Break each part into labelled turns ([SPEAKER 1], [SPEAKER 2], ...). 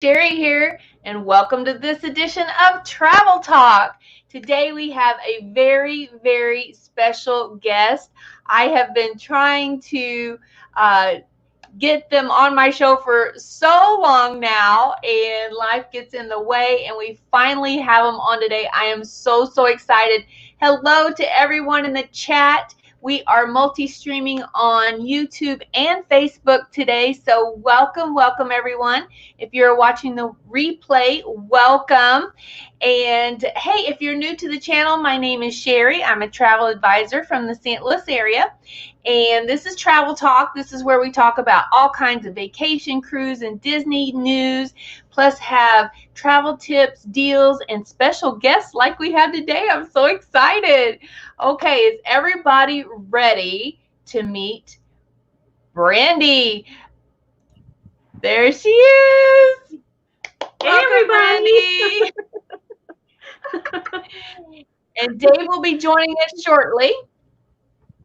[SPEAKER 1] Cheri here, and welcome to this edition of Travel Talk. Today we have a very, very special guest. I have been trying to get them on my show for so long now, and life gets in the way, and we finally have them on today. I am so excited. Hello to everyone in the chat. We are multi-streaming on YouTube and Facebook today, so welcome everyone. If you're watching the replay, welcome. And hey, if you're new to the channel, my name is Cheri. I'm a travel advisor from the St. Louis area. And this is Travel Talk. This is where we talk about all kinds of vacation, cruise, and Disney news, plus have travel tips, deals, and special guests like we have today. I'm so excited. Okay, is everybody ready to meet Brandy? There she is.
[SPEAKER 2] Hey, everybody.
[SPEAKER 1] Brandy. And Dave will be joining us shortly.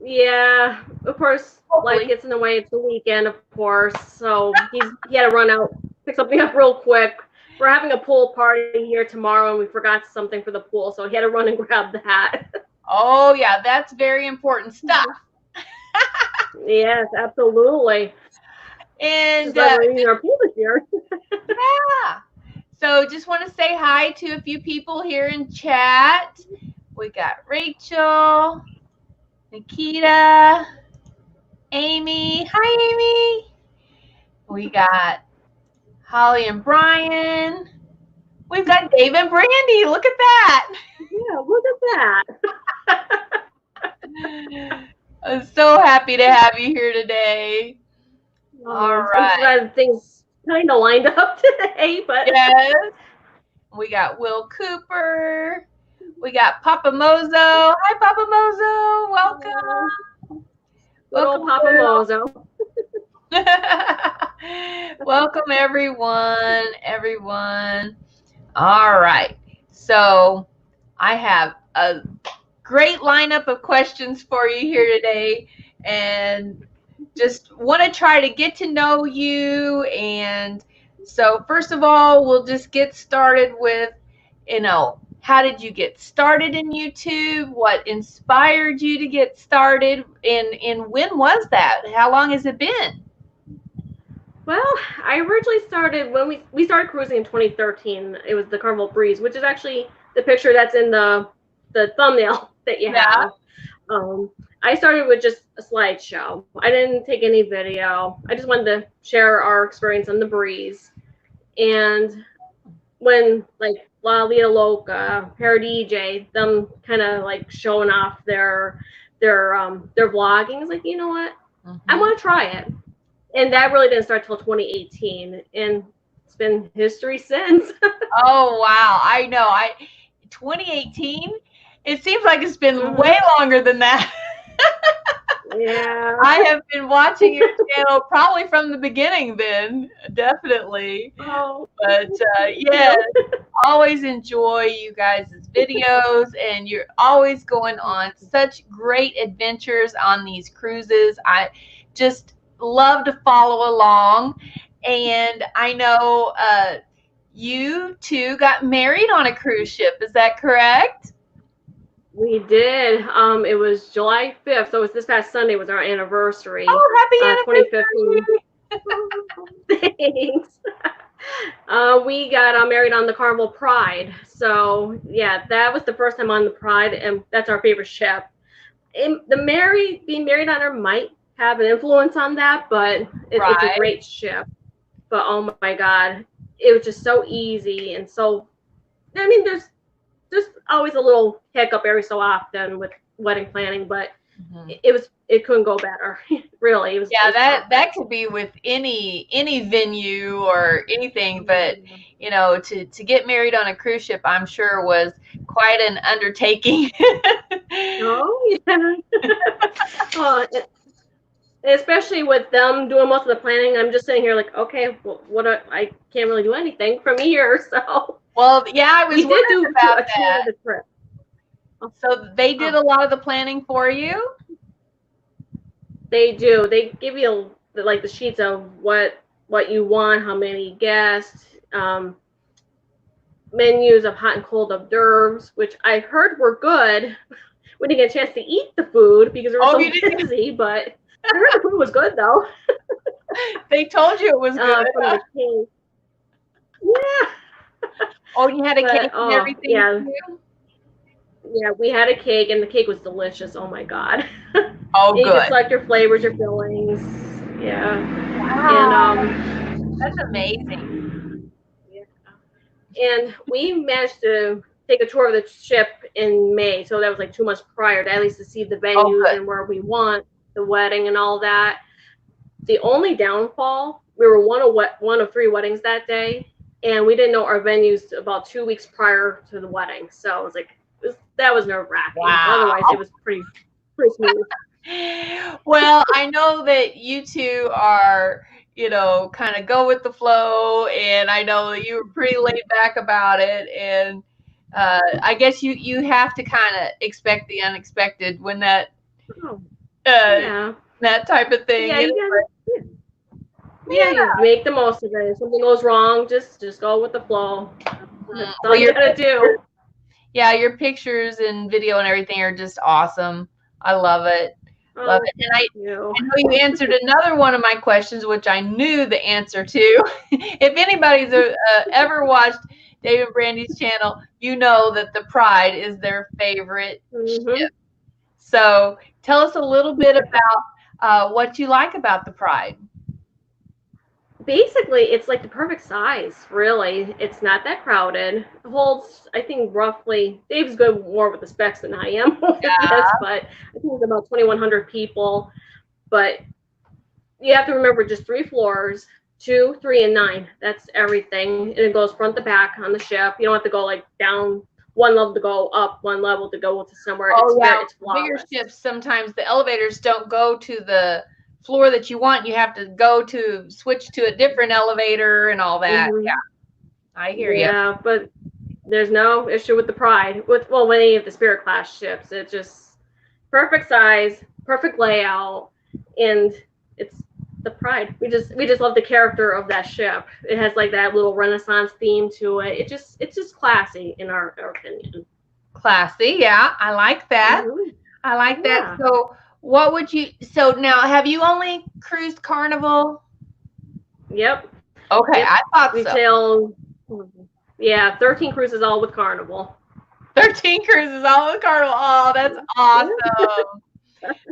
[SPEAKER 2] Yeah, of course, life gets in the way. It's the weekend, of course, so he had to run out, pick something up real quick. We're having a pool party here tomorrow, and we forgot something for the pool, so he had to run and grab that.
[SPEAKER 1] Oh, yeah, that's very important stuff.
[SPEAKER 2] Yes, absolutely.
[SPEAKER 1] And
[SPEAKER 2] we're using our pool this year.
[SPEAKER 1] Yeah. So just want to say hi to a few people here in chat. We got Rachel, Nikita, Amy. Hi, Amy. We got Holly and Brian. We've got Dave and Brandy. Look at that.
[SPEAKER 2] Yeah, look at
[SPEAKER 1] that. I'm so happy to have you here today. All right.
[SPEAKER 2] I'm glad things kind of lined up today, but
[SPEAKER 1] yes. We got Will Cooper. We got Papa Mozo. Hi, Papa Mozo. Welcome.
[SPEAKER 2] Welcome, Papa Mozo.
[SPEAKER 1] Welcome, everyone. All right. So I have a great lineup of questions for you here today, and just want to try to get to know you. And so first of all, we'll just get started with, how did you get started in YouTube? What inspired you to get started? And when was that? How long has it been?
[SPEAKER 2] Well, I originally started when we started cruising in 2013. It was the Carnival Breeze, which is actually the picture that's in the thumbnail that you have. I started with just a slideshow. I didn't take any video. I just wanted to share our experience on the Breeze. And when like La Lita Loca, Hair DJ, them kind of like showing off their vlogging, I was like, you know what? I want to try it. And that really didn't start till 2018, and it's been history since.
[SPEAKER 1] Oh wow, I know. 2018. It seems like it's been way longer than that.
[SPEAKER 2] Yeah.
[SPEAKER 1] I have been watching your channel probably from the beginning then, definitely.
[SPEAKER 2] Oh.
[SPEAKER 1] But yeah, always enjoy you guys' videos, and you're always going on such great adventures on these cruises. I just love to follow along. And I know you two got married on a cruise ship. Is that correct?
[SPEAKER 2] We did. It was July 5th, so it was this past Sunday was our anniversary.
[SPEAKER 1] Oh, happy
[SPEAKER 2] anniversary. Thanks. We got married on the Carnival Pride. So, yeah, that was the first time on the Pride, and that's our favorite ship. And being married on her might have an influence on that, but it's a great ship. But, oh, my God, it was just so easy and so, I mean, there's always a little hiccup every so often with wedding planning, but it couldn't go better. Really, it was.
[SPEAKER 1] Yeah, that could be with any venue or anything, but to get married on a cruise ship, I'm sure was quite an undertaking.
[SPEAKER 2] Oh yeah. Especially with them doing most of the planning, I'm just sitting here like, okay, well, I can't really do anything from here, so.
[SPEAKER 1] Well, yeah, I was wondering about that.
[SPEAKER 2] The trip.
[SPEAKER 1] So they did a lot of the planning for you?
[SPEAKER 2] They do. They give you like the sheets of what you want, how many guests, menus of hot and cold hors d'oeuvres, which I heard were good. We didn't get a chance to eat the food because we were so busy, but I heard the food was good though.
[SPEAKER 1] They told you it was good.
[SPEAKER 2] From the cake. Yeah.
[SPEAKER 1] Oh, you had a cake and everything
[SPEAKER 2] yeah.
[SPEAKER 1] too?
[SPEAKER 2] Yeah, we had a cake and the cake was delicious. Oh my god.
[SPEAKER 1] Oh,
[SPEAKER 2] You
[SPEAKER 1] good.
[SPEAKER 2] can select your flavors, your fillings. Yeah.
[SPEAKER 1] Wow.
[SPEAKER 2] And
[SPEAKER 1] That's amazing.
[SPEAKER 2] yeah. And we managed to take a tour of the ship in May, so that was like 2 months prior to at least to see the venues and where we want the wedding and all that. The only downfall, we were one of 3 weddings that day, and we didn't know our venues about 2 weeks prior to the wedding. So it was like that was nerve wracking.
[SPEAKER 1] Wow.
[SPEAKER 2] Otherwise, it was pretty smooth.
[SPEAKER 1] Well, I know that you two are, kind of go with the flow, and I know that you were pretty laid back about it, and I guess you have to kind of expect the unexpected when that that type of thing.
[SPEAKER 2] Yeah, you make the most of it. If something goes wrong, just go with the flow. That's all you gotta do.
[SPEAKER 1] Yeah, your pictures and video and everything are just awesome. I love it. Love it. And I know you answered another one of my questions, which I knew the answer to. If anybody's ever watched Dave and Brandy's channel, you know that the Pride is their favorite ship. So tell us a little bit about what you like about the Pride.
[SPEAKER 2] Basically, it's like the perfect size, really. It's not that crowded. It holds, I think, roughly, Dave's good more with the specs than I am with this, but I think it's about 2,100 people. But you have to remember just 3 floors, 2, 3, and 9. That's everything. And it goes front to back on the ship. You don't have to go like down one level to go up, one level to go to somewhere. It's
[SPEAKER 1] bigger ships, sometimes the elevators don't go to the floor that you want. You have to switch to a different elevator and all that. Yeah, I hear you.
[SPEAKER 2] Yeah, but there's no issue with the Pride. With any of the Spirit class ships, it's just perfect size, perfect layout, and it's the Pride. We just love the character of that ship. It has like that little Renaissance theme to it. It's just classy in our opinion.
[SPEAKER 1] Classy, yeah, I like that. I like that. So what would you? So now, have you only cruised Carnival?
[SPEAKER 2] Yep.
[SPEAKER 1] Okay,
[SPEAKER 2] yep.
[SPEAKER 1] I thought
[SPEAKER 2] we
[SPEAKER 1] so.
[SPEAKER 2] sailed. Yeah, 13 cruises all with Carnival.
[SPEAKER 1] 13 cruises all with Carnival. Oh, that's awesome.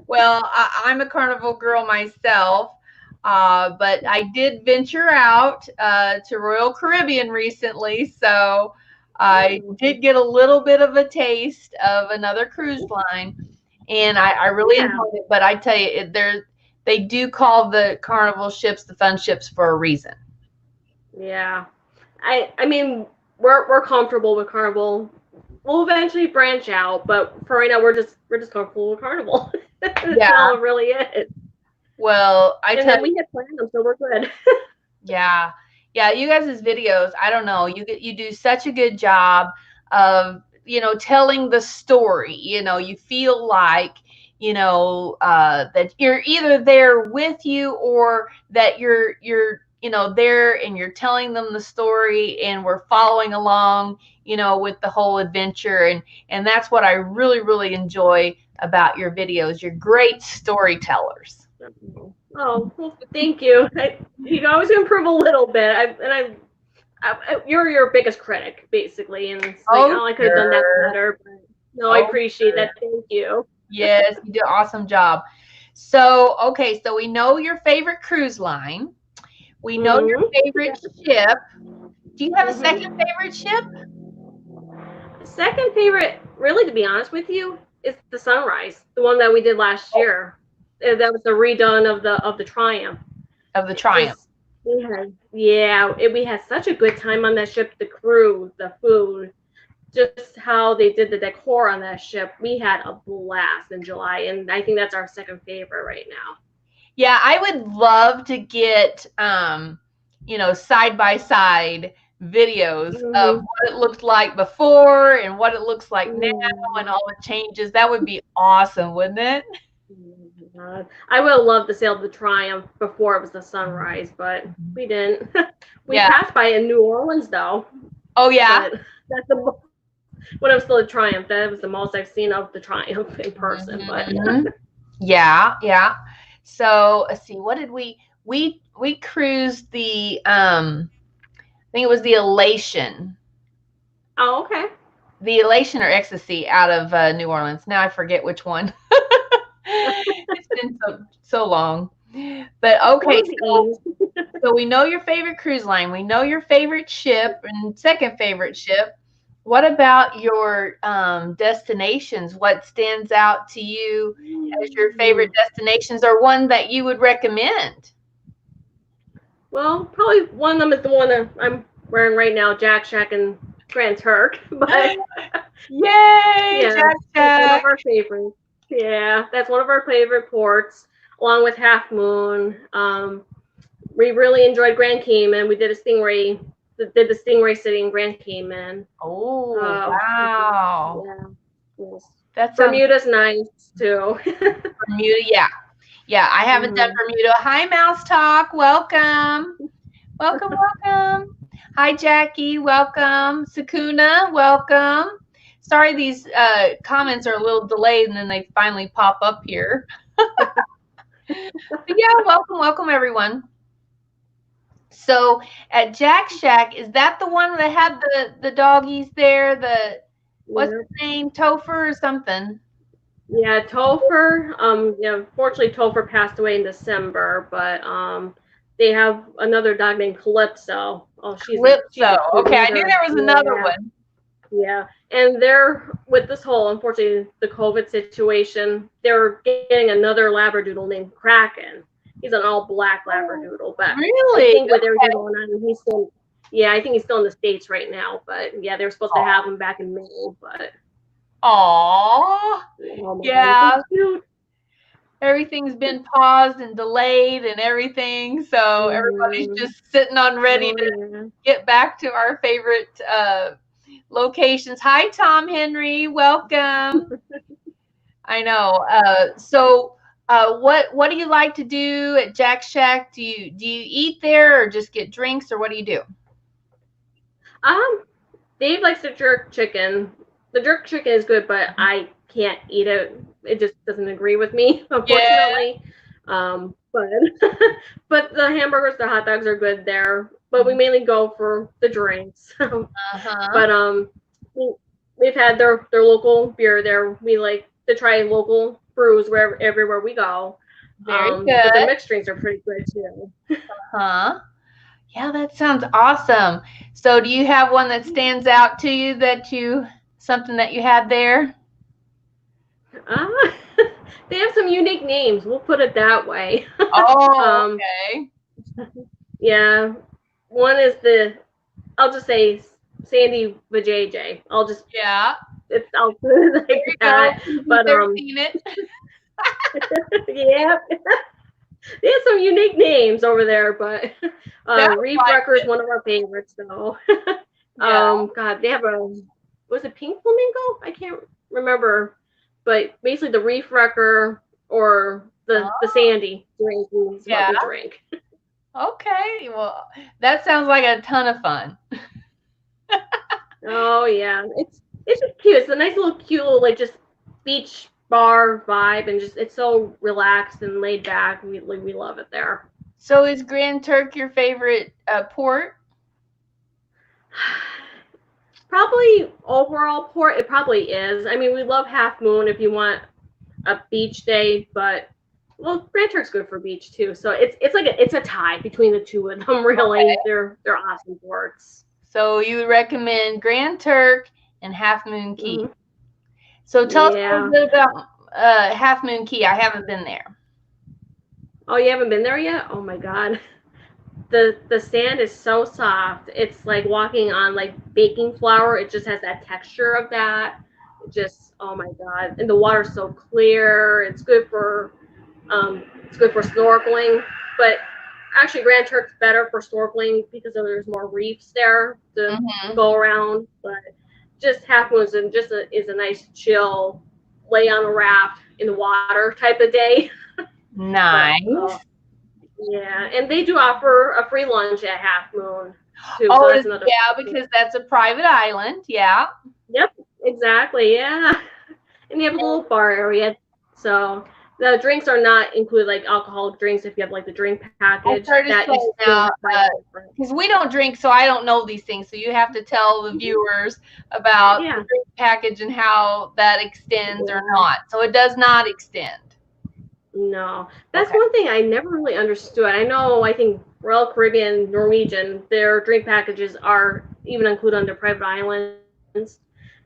[SPEAKER 1] Well, I'm a Carnival girl myself, but I did venture out to Royal Caribbean recently, so I did get a little bit of a taste of another cruise line, and I really enjoyed it. But I tell you, they do call the Carnival ships the fun ships for a reason.
[SPEAKER 2] Yeah, I mean we're comfortable with Carnival. We'll eventually branch out, but for right now we're just comfortable with Carnival. That's all it really is.
[SPEAKER 1] Well,
[SPEAKER 2] we had planned them, so we're good.
[SPEAKER 1] Yeah, you guys' videos, I don't know, you do such a good job of telling the story. You feel like that you're either there with you, or that you're there and you're telling them the story, and we're following along with the whole adventure, and that's what I really, really enjoy about your videos. You're great storytellers.
[SPEAKER 2] Oh, well, thank you. You can always improve a little bit. You're your biggest critic, basically, and it's like, I could have done that better. But no, I appreciate that. Thank you.
[SPEAKER 1] Yes, you do an awesome job. So, okay, so we know your favorite cruise line. We know your favorite ship. Do you have a second favorite ship?
[SPEAKER 2] Second favorite, really, to be honest with you, is the Sunrise, the one that we did last year. That was the redone of the Triumph.
[SPEAKER 1] Of the Triumph.
[SPEAKER 2] We had such a good time on that ship. The crew, the food, just how they did the decor on that ship. We had a blast in July, and I think that's our second favorite right now.
[SPEAKER 1] Yeah, I would love to get side by side videos of what it looked like before and what it looks like now, and all the changes. That would be awesome, wouldn't it?
[SPEAKER 2] I would have loved to sail the Triumph before it was the sunrise, but we didn't. We
[SPEAKER 1] Yeah.
[SPEAKER 2] passed by in New Orleans though.
[SPEAKER 1] Oh yeah.
[SPEAKER 2] But that's the when I was still a Triumph. That was the most I've seen of the Triumph in person. But
[SPEAKER 1] Mhm. Yeah, yeah. So let's see, what did we cruised the I think it was the Elation.
[SPEAKER 2] oh, okay.
[SPEAKER 1] The Elation or Ecstasy out of New Orleans. Now I forget which one. It's been so long. But
[SPEAKER 2] One
[SPEAKER 1] okay,
[SPEAKER 2] of the E's.
[SPEAKER 1] so we know your favorite cruise line. We know your favorite ship and second favorite ship. What about your destinations? What stands out to you as your favorite destinations or one that you would recommend?
[SPEAKER 2] Well, probably one of them is the one that I'm wearing right now, Jack Shack and Grand Turk. But
[SPEAKER 1] Yay,
[SPEAKER 2] yeah,
[SPEAKER 1] Jack
[SPEAKER 2] that's one
[SPEAKER 1] Jack.
[SPEAKER 2] of our favorites. Yeah, that's one of our favorite ports, along with Half Moon. We really enjoyed Grand Cayman. We did the Stingray City in Grand Cayman.
[SPEAKER 1] Oh,
[SPEAKER 2] Uh,
[SPEAKER 1] wow.
[SPEAKER 2] yeah, yes.
[SPEAKER 1] That sounds
[SPEAKER 2] Bermuda's nice too.
[SPEAKER 1] Bermuda. Yeah. Yeah, I haven't done
[SPEAKER 2] Mhm.
[SPEAKER 1] Bermuda. Hi, Mouse Talk. Welcome. Welcome, welcome. Hi, Jackie. Welcome. Sakuna, welcome. Sorry, these comments are a little delayed and then they finally pop up here. But yeah, welcome, welcome, everyone. So at Jack Shack, is that the one that had the doggies there? What's
[SPEAKER 2] Yeah.
[SPEAKER 1] his name? Topher or something?
[SPEAKER 2] Yeah, Topher. Fortunately, Topher passed away in December, but they have another dog named Calypso. Oh, she's
[SPEAKER 1] Calypso.
[SPEAKER 2] a cute
[SPEAKER 1] Okay,
[SPEAKER 2] one.
[SPEAKER 1] I knew there was another one.
[SPEAKER 2] Yeah, and they're with this whole, unfortunately, the COVID situation. They're getting another Labradoodle named Kraken. He's an all black Labradoodle, but I
[SPEAKER 1] Really?
[SPEAKER 2] think with everything going on, he's still. Yeah, I think he's still in the States right now, but yeah, they're supposed to have him back in May, but
[SPEAKER 1] Aw.
[SPEAKER 2] oh my god, he's so
[SPEAKER 1] Yeah,
[SPEAKER 2] cute.
[SPEAKER 1] everything's been paused and delayed and everything. So everybody's
[SPEAKER 2] Mm-hmm.
[SPEAKER 1] just sitting on ready
[SPEAKER 2] Oh
[SPEAKER 1] to
[SPEAKER 2] yeah.
[SPEAKER 1] get back to our favorite locations. Hi, Tom Henry. Welcome. I know. What do you like to do at Jack Shack? Do you eat there or just get drinks or what do you do?
[SPEAKER 2] Um, Dave likes the jerk chicken. The jerk chicken is good, but I can't eat it. It just doesn't agree with me,
[SPEAKER 1] Yeah.
[SPEAKER 2] unfortunately. But but the hamburgers, the hot dogs are good there. But we mainly go for the drinks.
[SPEAKER 1] Uh-huh.
[SPEAKER 2] But we, we've had their local beer there. We like to try local brews wherever everywhere we go.
[SPEAKER 1] Very
[SPEAKER 2] But their
[SPEAKER 1] good.
[SPEAKER 2] mixed drinks are pretty good too.
[SPEAKER 1] Huh? Yeah, that sounds awesome. So do you have one that stands out to you something that you had there?
[SPEAKER 2] Ah, they have some unique names. We'll put it that way.
[SPEAKER 1] Oh,
[SPEAKER 2] um,
[SPEAKER 1] okay.
[SPEAKER 2] yeah, one is the. I'll just say Sandy Vajayjay.
[SPEAKER 1] Yeah.
[SPEAKER 2] I'll put it
[SPEAKER 1] There
[SPEAKER 2] like
[SPEAKER 1] you go.
[SPEAKER 2] that.
[SPEAKER 1] Who's
[SPEAKER 2] But
[SPEAKER 1] ever seen it?
[SPEAKER 2] yeah, they have some unique names over there. But
[SPEAKER 1] Sounds
[SPEAKER 2] Reef
[SPEAKER 1] like
[SPEAKER 2] Wrecker is
[SPEAKER 1] it.
[SPEAKER 2] one of our favorites, though.
[SPEAKER 1] Yeah.
[SPEAKER 2] God, they have was it Pink Flamingo? I can't remember, but basically the Reef Wrecker or the
[SPEAKER 1] Oh,
[SPEAKER 2] Sandy drink is what
[SPEAKER 1] yeah.
[SPEAKER 2] we drink.
[SPEAKER 1] Okay. Well, that sounds like a ton of fun.
[SPEAKER 2] Oh yeah, it's just cute. It's a nice little cute little like just beach bar vibe, and just it's so relaxed and laid back. We love it there.
[SPEAKER 1] So is Grand Turk your favorite port?
[SPEAKER 2] Probably overall port, it probably is. I mean, we love Half Moon if you want a beach day, but well, Grand Turk's good for beach too. So it's like it's a tie between the two of them.
[SPEAKER 1] Okay.
[SPEAKER 2] Really, they're awesome ports.
[SPEAKER 1] So you would recommend Grand Turk and Half Moon Key.
[SPEAKER 2] Mm-hmm.
[SPEAKER 1] So tell us a little
[SPEAKER 2] Yeah.
[SPEAKER 1] bit about Half Moon Key. I haven't been there.
[SPEAKER 2] Oh, you haven't been there yet? Oh my god. The sand is so soft. It's like walking on like baking flour. It just has that texture of that. It just oh my god. And the water's so clear. It's good for snorkeling. But actually Grand Turk's better for snorkeling because there's more reefs there to
[SPEAKER 1] Mm-hmm.
[SPEAKER 2] go around. But just Half Moon is a nice chill lay on a raft. in the water type of day.
[SPEAKER 1] Nice.
[SPEAKER 2] But, yeah, and they do offer a free lunch at Half Moon too.
[SPEAKER 1] Oh,
[SPEAKER 2] So that's another.
[SPEAKER 1] yeah, because that's a private island. Yeah.
[SPEAKER 2] Yep, exactly. Yeah, and you have a little bar area. So the drinks are not included, like alcoholic drinks. If you have like the drink package, that you still have to buy different.
[SPEAKER 1] Because we don't drink, so I don't know these things. So you have to tell the viewers about the drink package and how that extends or not. So it does not extend.
[SPEAKER 2] No, that's one thing I never really understood. I think Royal Caribbean, Norwegian, their drink packages are even included under private islands.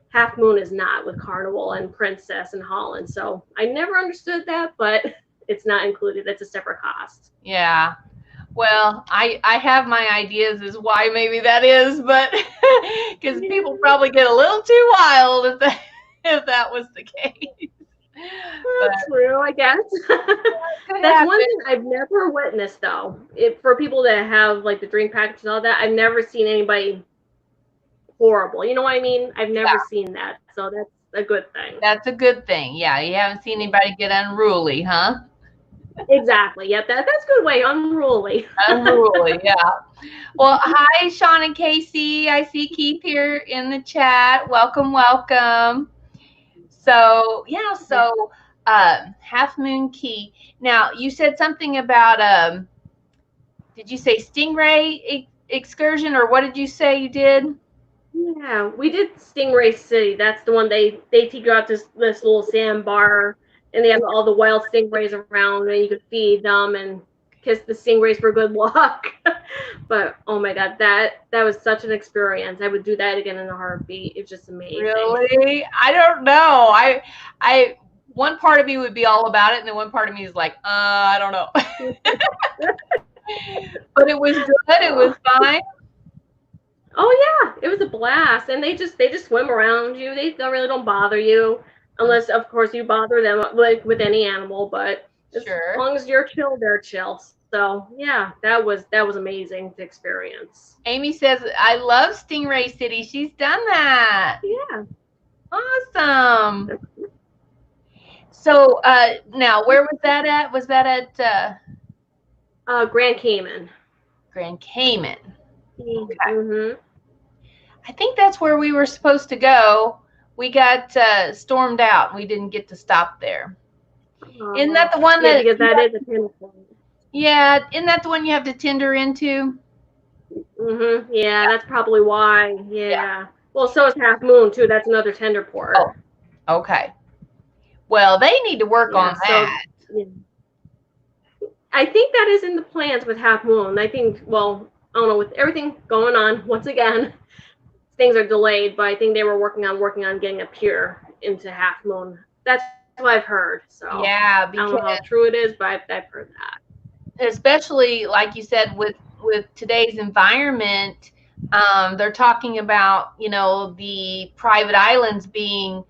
[SPEAKER 2] Half Moon is not with Carnival and Princess and Holland. So I never understood that, but it's not included. It's a separate cost.
[SPEAKER 1] Yeah. Well, I have my ideas as why maybe that is, but because people probably get a little too wild if that was the case.
[SPEAKER 2] Well, true, I guess. That's one thing I've never witnessed, though. For people that have like the drink package and all that, I've never seen anybody horrible. You know what I mean? I've never seen that, so that's a good thing.
[SPEAKER 1] That's a good thing. Yeah, you haven't seen anybody get unruly, huh?
[SPEAKER 2] Exactly. Yep, that's a good way. Unruly.
[SPEAKER 1] Unruly, yeah. Well, hi, Sean and Casey. I see Keith here in the chat. Welcome, welcome. So, yeah, Half Moon Key. Now, you said something about, did you say Stingray excursion, or what did you say you did?
[SPEAKER 2] Yeah, we did Stingray City. That's the one they take you out to this little sandbar, and they have all the wild stingrays around, and you could feed them and kiss the stingrays for good luck. But oh my god, that was such an experience. I would do that again in a heartbeat. It's just amazing.
[SPEAKER 1] Really? I don't know. I one part of me would be all about it, and then one part of me is like, I don't know. But it was good. It was fine.
[SPEAKER 2] Oh yeah, it was a blast, and they just swim around you. They don't bother you, unless of course you bother them, like with any animal. But as long as you're chill, they're chill. So yeah, that was amazing to experience.
[SPEAKER 1] Amy says, "I love Stingray City." She's done that.
[SPEAKER 2] Yeah,
[SPEAKER 1] awesome. So now, where was that at? Was that at
[SPEAKER 2] Grand Cayman?
[SPEAKER 1] Grand Cayman.
[SPEAKER 2] Okay. Mm-hmm.
[SPEAKER 1] I think that's where we were supposed to go. We got stormed out. We didn't get to stop there. Isn't that the one that?
[SPEAKER 2] Because that is a tender point.
[SPEAKER 1] Yeah, isn't that the one you have to tender into?
[SPEAKER 2] Mm-hmm. Yeah, that's probably why. Yeah. Well, so is Half Moon too. That's another tender port.
[SPEAKER 1] Oh, okay. Well, they need to work on that.
[SPEAKER 2] So, I think that is in the plans with Half Moon. I think, well, I don't know, with everything going on, once again, things are delayed, but I think they were working on getting a pier into Half Moon. That's what I've heard. So
[SPEAKER 1] yeah,
[SPEAKER 2] because I don't know how true it is, but I've heard that.
[SPEAKER 1] Especially, like you said, with today's environment, they're talking about, the private islands being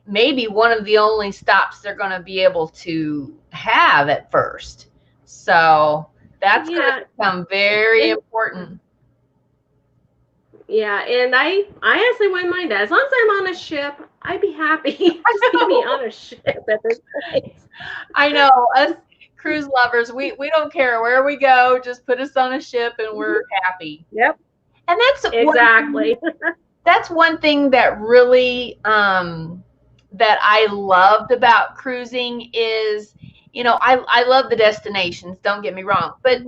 [SPEAKER 1] maybe one of the only stops they're going to be able to have at first. So that's going to become very important.
[SPEAKER 2] Yeah, and I honestly wouldn't mind that. As long as I'm on a ship, I'd be happy. Just keep me on a ship at this place.
[SPEAKER 1] I know, us cruise lovers, we don't care where we go. Just put us on a ship and we're happy.
[SPEAKER 2] Yep.
[SPEAKER 1] And that's
[SPEAKER 2] exactly.
[SPEAKER 1] That's one thing that really that I loved about cruising is, I love the destinations, don't get me wrong, but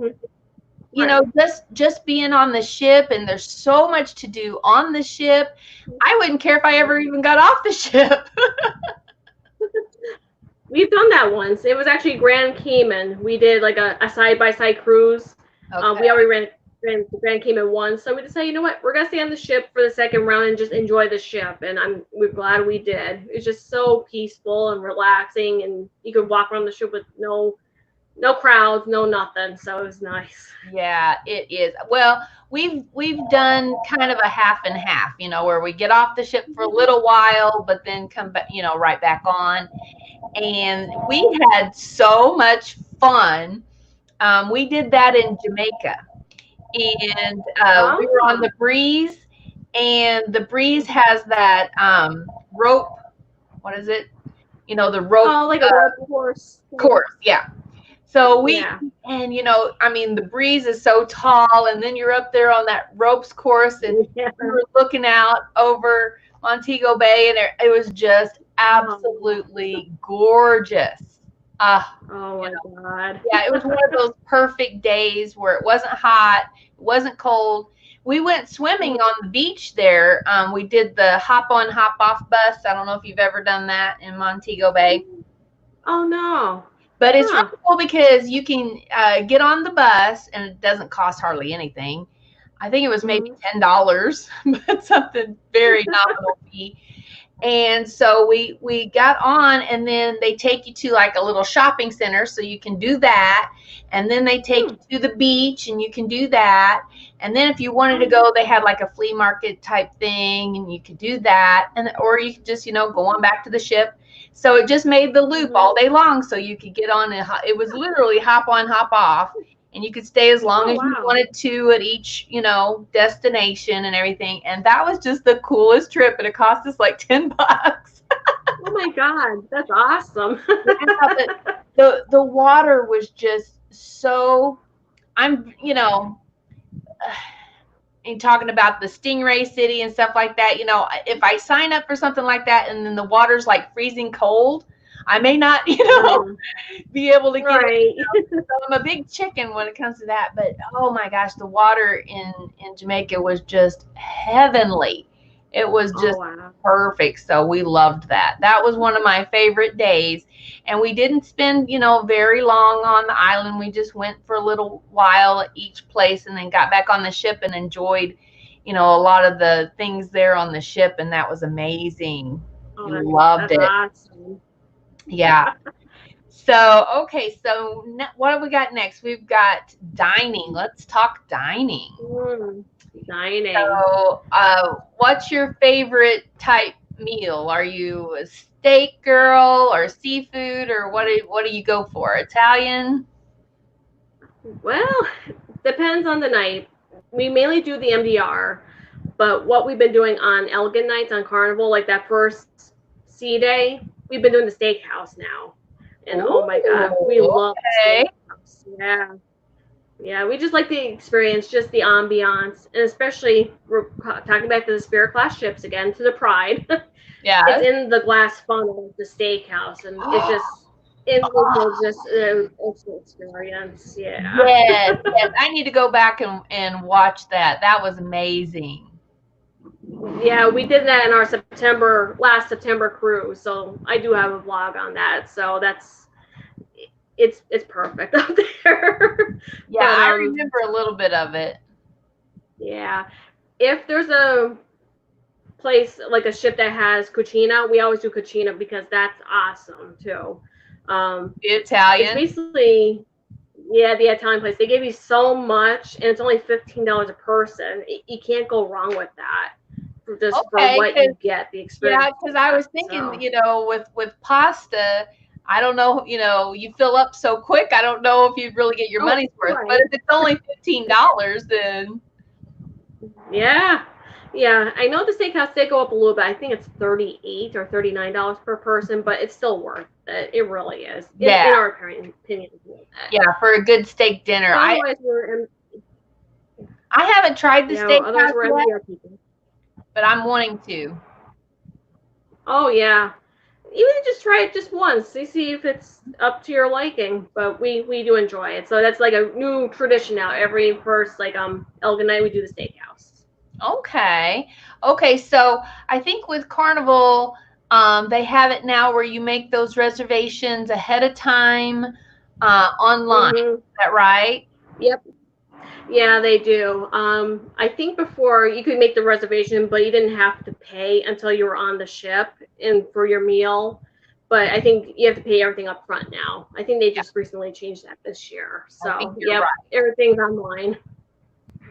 [SPEAKER 1] just being on the ship, and there's so much to do on the ship. I wouldn't care if I ever even got off the ship.
[SPEAKER 2] We've done that once. It was actually Grand Cayman. We did like a side-by-side cruise. Okay. We already ran Grand Cayman once, so we decided, you know what, we're gonna stay on the ship for the second round and just enjoy the ship. And we're glad we did. It's just so peaceful and relaxing, and you could walk around the ship with no crowds, no nothing. So it was nice.
[SPEAKER 1] Yeah, it is. Well, we've done kind of a half and half, where we get off the ship for a little while, but then come back, right back on. And we had so much fun. We did that in Jamaica, and we were on the Breeze, and the Breeze has that rope. What is it? you know, the rope.
[SPEAKER 2] Oh, like a rope course.
[SPEAKER 1] Course, yeah. So
[SPEAKER 2] Yeah.
[SPEAKER 1] and you know, I mean, the breeze is so tall, and then you're up there on that ropes course, and
[SPEAKER 2] Yeah.
[SPEAKER 1] we were looking out over Montego Bay, and it was just absolutely gorgeous.
[SPEAKER 2] Oh my God.
[SPEAKER 1] Yeah, it was one of those perfect days where it wasn't hot, it wasn't cold. We went swimming on the beach there. We did the hop on, hop off bus. I don't know if you've ever done that in Montego Bay.
[SPEAKER 2] Oh no.
[SPEAKER 1] But it's
[SPEAKER 2] Huh.
[SPEAKER 1] really cool because you can get on the bus and it doesn't cost hardly anything. I think it was maybe $10, but something very nominal fee. And so we got on, and then they take you to like a little shopping center, so you can do that. And then they take you to the beach, and you can do that. And then if you wanted to go, they had like a flea market type thing, and you could do that. And or you could just, you know, go on back to the ship. So it just made the loop all day long, so you could get on and it was literally hop on, hop off, and you could stay as long as you wanted to at each, you know, destination and everything. And that was just the coolest trip, and it cost us like $10.
[SPEAKER 2] Oh my God, that's awesome.
[SPEAKER 1] The water was just so, you know, and talking about the Stingray City and stuff like that, you know, if I sign up for something like that and then the water's like freezing cold, I may not, you know, be able to get it. You know? So I'm a big chicken when it comes to that. But oh my gosh, the water in Jamaica was just heavenly. It was just perfect. So we loved that. That was one of my favorite days. And we didn't spend, you know, very long on the island. We just went for a little while at each place and then got back on the ship and enjoyed, you know, a lot of the things there on the ship. And that was amazing. We loved it.
[SPEAKER 2] Awesome.
[SPEAKER 1] Yeah. So, okay. So what have we got next? We've got dining. Let's talk dining.
[SPEAKER 2] Dining.
[SPEAKER 1] So, what's your favorite type meal? Are you a steak girl or seafood, or what do you go for? Italian?
[SPEAKER 2] Well, depends on the night. We mainly do the MDR, but what we've been doing on Elegant nights on Carnival, like that first sea day, we've been doing the steakhouse now. And oh my God, we love the steakhouse. Yeah. Yeah, we just like the experience, just the ambiance, and especially we're talking back to the Spirit class ships again, to the Pride.
[SPEAKER 1] Yeah,
[SPEAKER 2] it's in the glass funnel of the steakhouse, and it's just it's an experience. Yeah.
[SPEAKER 1] Yes, I need to go back and watch that. That was amazing.
[SPEAKER 2] Yeah, we did that in our last September cruise, so I do have a vlog on that. So it's perfect out there.
[SPEAKER 1] Yeah, but, I remember a little bit of it.
[SPEAKER 2] Yeah. If there's a place like a ship that has cucina, we always do cucina because that's awesome too.
[SPEAKER 1] The Italian?
[SPEAKER 2] It's basically, yeah, the Italian place. They give you so much, and it's only $15 a person. You can't go wrong with that. Just for what you get, the experience.
[SPEAKER 1] Yeah, because I was thinking, you know, with pasta, I don't know, you know, you fill up so quick. I don't know if you really get your money's worth. But if it's only $15, then
[SPEAKER 2] yeah, I know the steakhouse did go up a little bit. I think it's $38 or $39 per person, but it's still worth it. It really is. In our opinion.
[SPEAKER 1] Yeah, for a good steak dinner. I haven't tried the steakhouse yet, but I'm wanting to.
[SPEAKER 2] Oh yeah. Even just try it just once. See if it's up to your liking. But we do enjoy it. So that's like a new tradition now. Every first Elegant night we do the steakhouse.
[SPEAKER 1] Okay. So I think with Carnival, they have it now where you make those reservations ahead of time online. Is that right?
[SPEAKER 2] Yep. Yeah, they do. I think before you could make the reservation, but you didn't have to pay until you were on the ship and for your meal. But I think you have to pay everything up front now. I think they just recently changed that this year. So yeah, everything's online.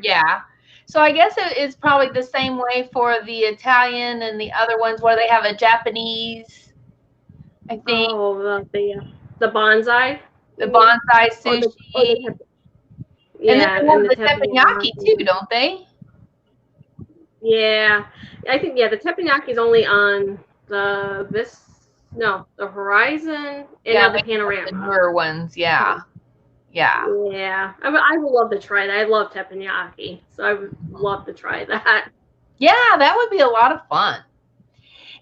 [SPEAKER 1] Yeah. So I guess it's probably the same way for the Italian and the other ones where they have a Japanese, I think.
[SPEAKER 2] Oh, the bonsai.
[SPEAKER 1] The bonsai sushi.
[SPEAKER 2] Yeah,
[SPEAKER 1] and the teppanyaki too, don't they?
[SPEAKER 2] Yeah, I think the teppanyaki is only on this No, the Horizon and
[SPEAKER 1] Yeah,
[SPEAKER 2] now the
[SPEAKER 1] they have the
[SPEAKER 2] Panorama.
[SPEAKER 1] newer ones. Yeah. Yeah.
[SPEAKER 2] Yeah, I would love to try that. I love teppanyaki, so I would love to try that.
[SPEAKER 1] Yeah, that would be a lot of fun.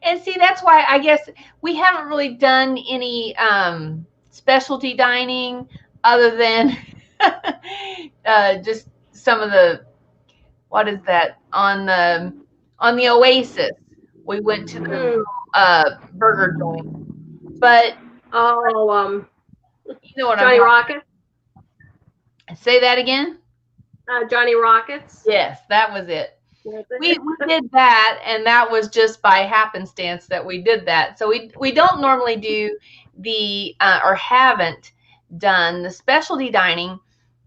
[SPEAKER 1] And see, that's why I guess we haven't really done any specialty dining other than just some of the, what is that, on the Oasis. We went to the
[SPEAKER 2] Mm.
[SPEAKER 1] burger joint, but
[SPEAKER 2] Oh,
[SPEAKER 1] you know what I'm
[SPEAKER 2] Johnny
[SPEAKER 1] talking
[SPEAKER 2] Rocket,
[SPEAKER 1] about. Say that again.
[SPEAKER 2] Johnny Rockets.
[SPEAKER 1] Yes, that was it.
[SPEAKER 2] That's
[SPEAKER 1] We
[SPEAKER 2] it.
[SPEAKER 1] did that, and that was just by happenstance that we did that. So we don't normally do the or haven't done the specialty dining,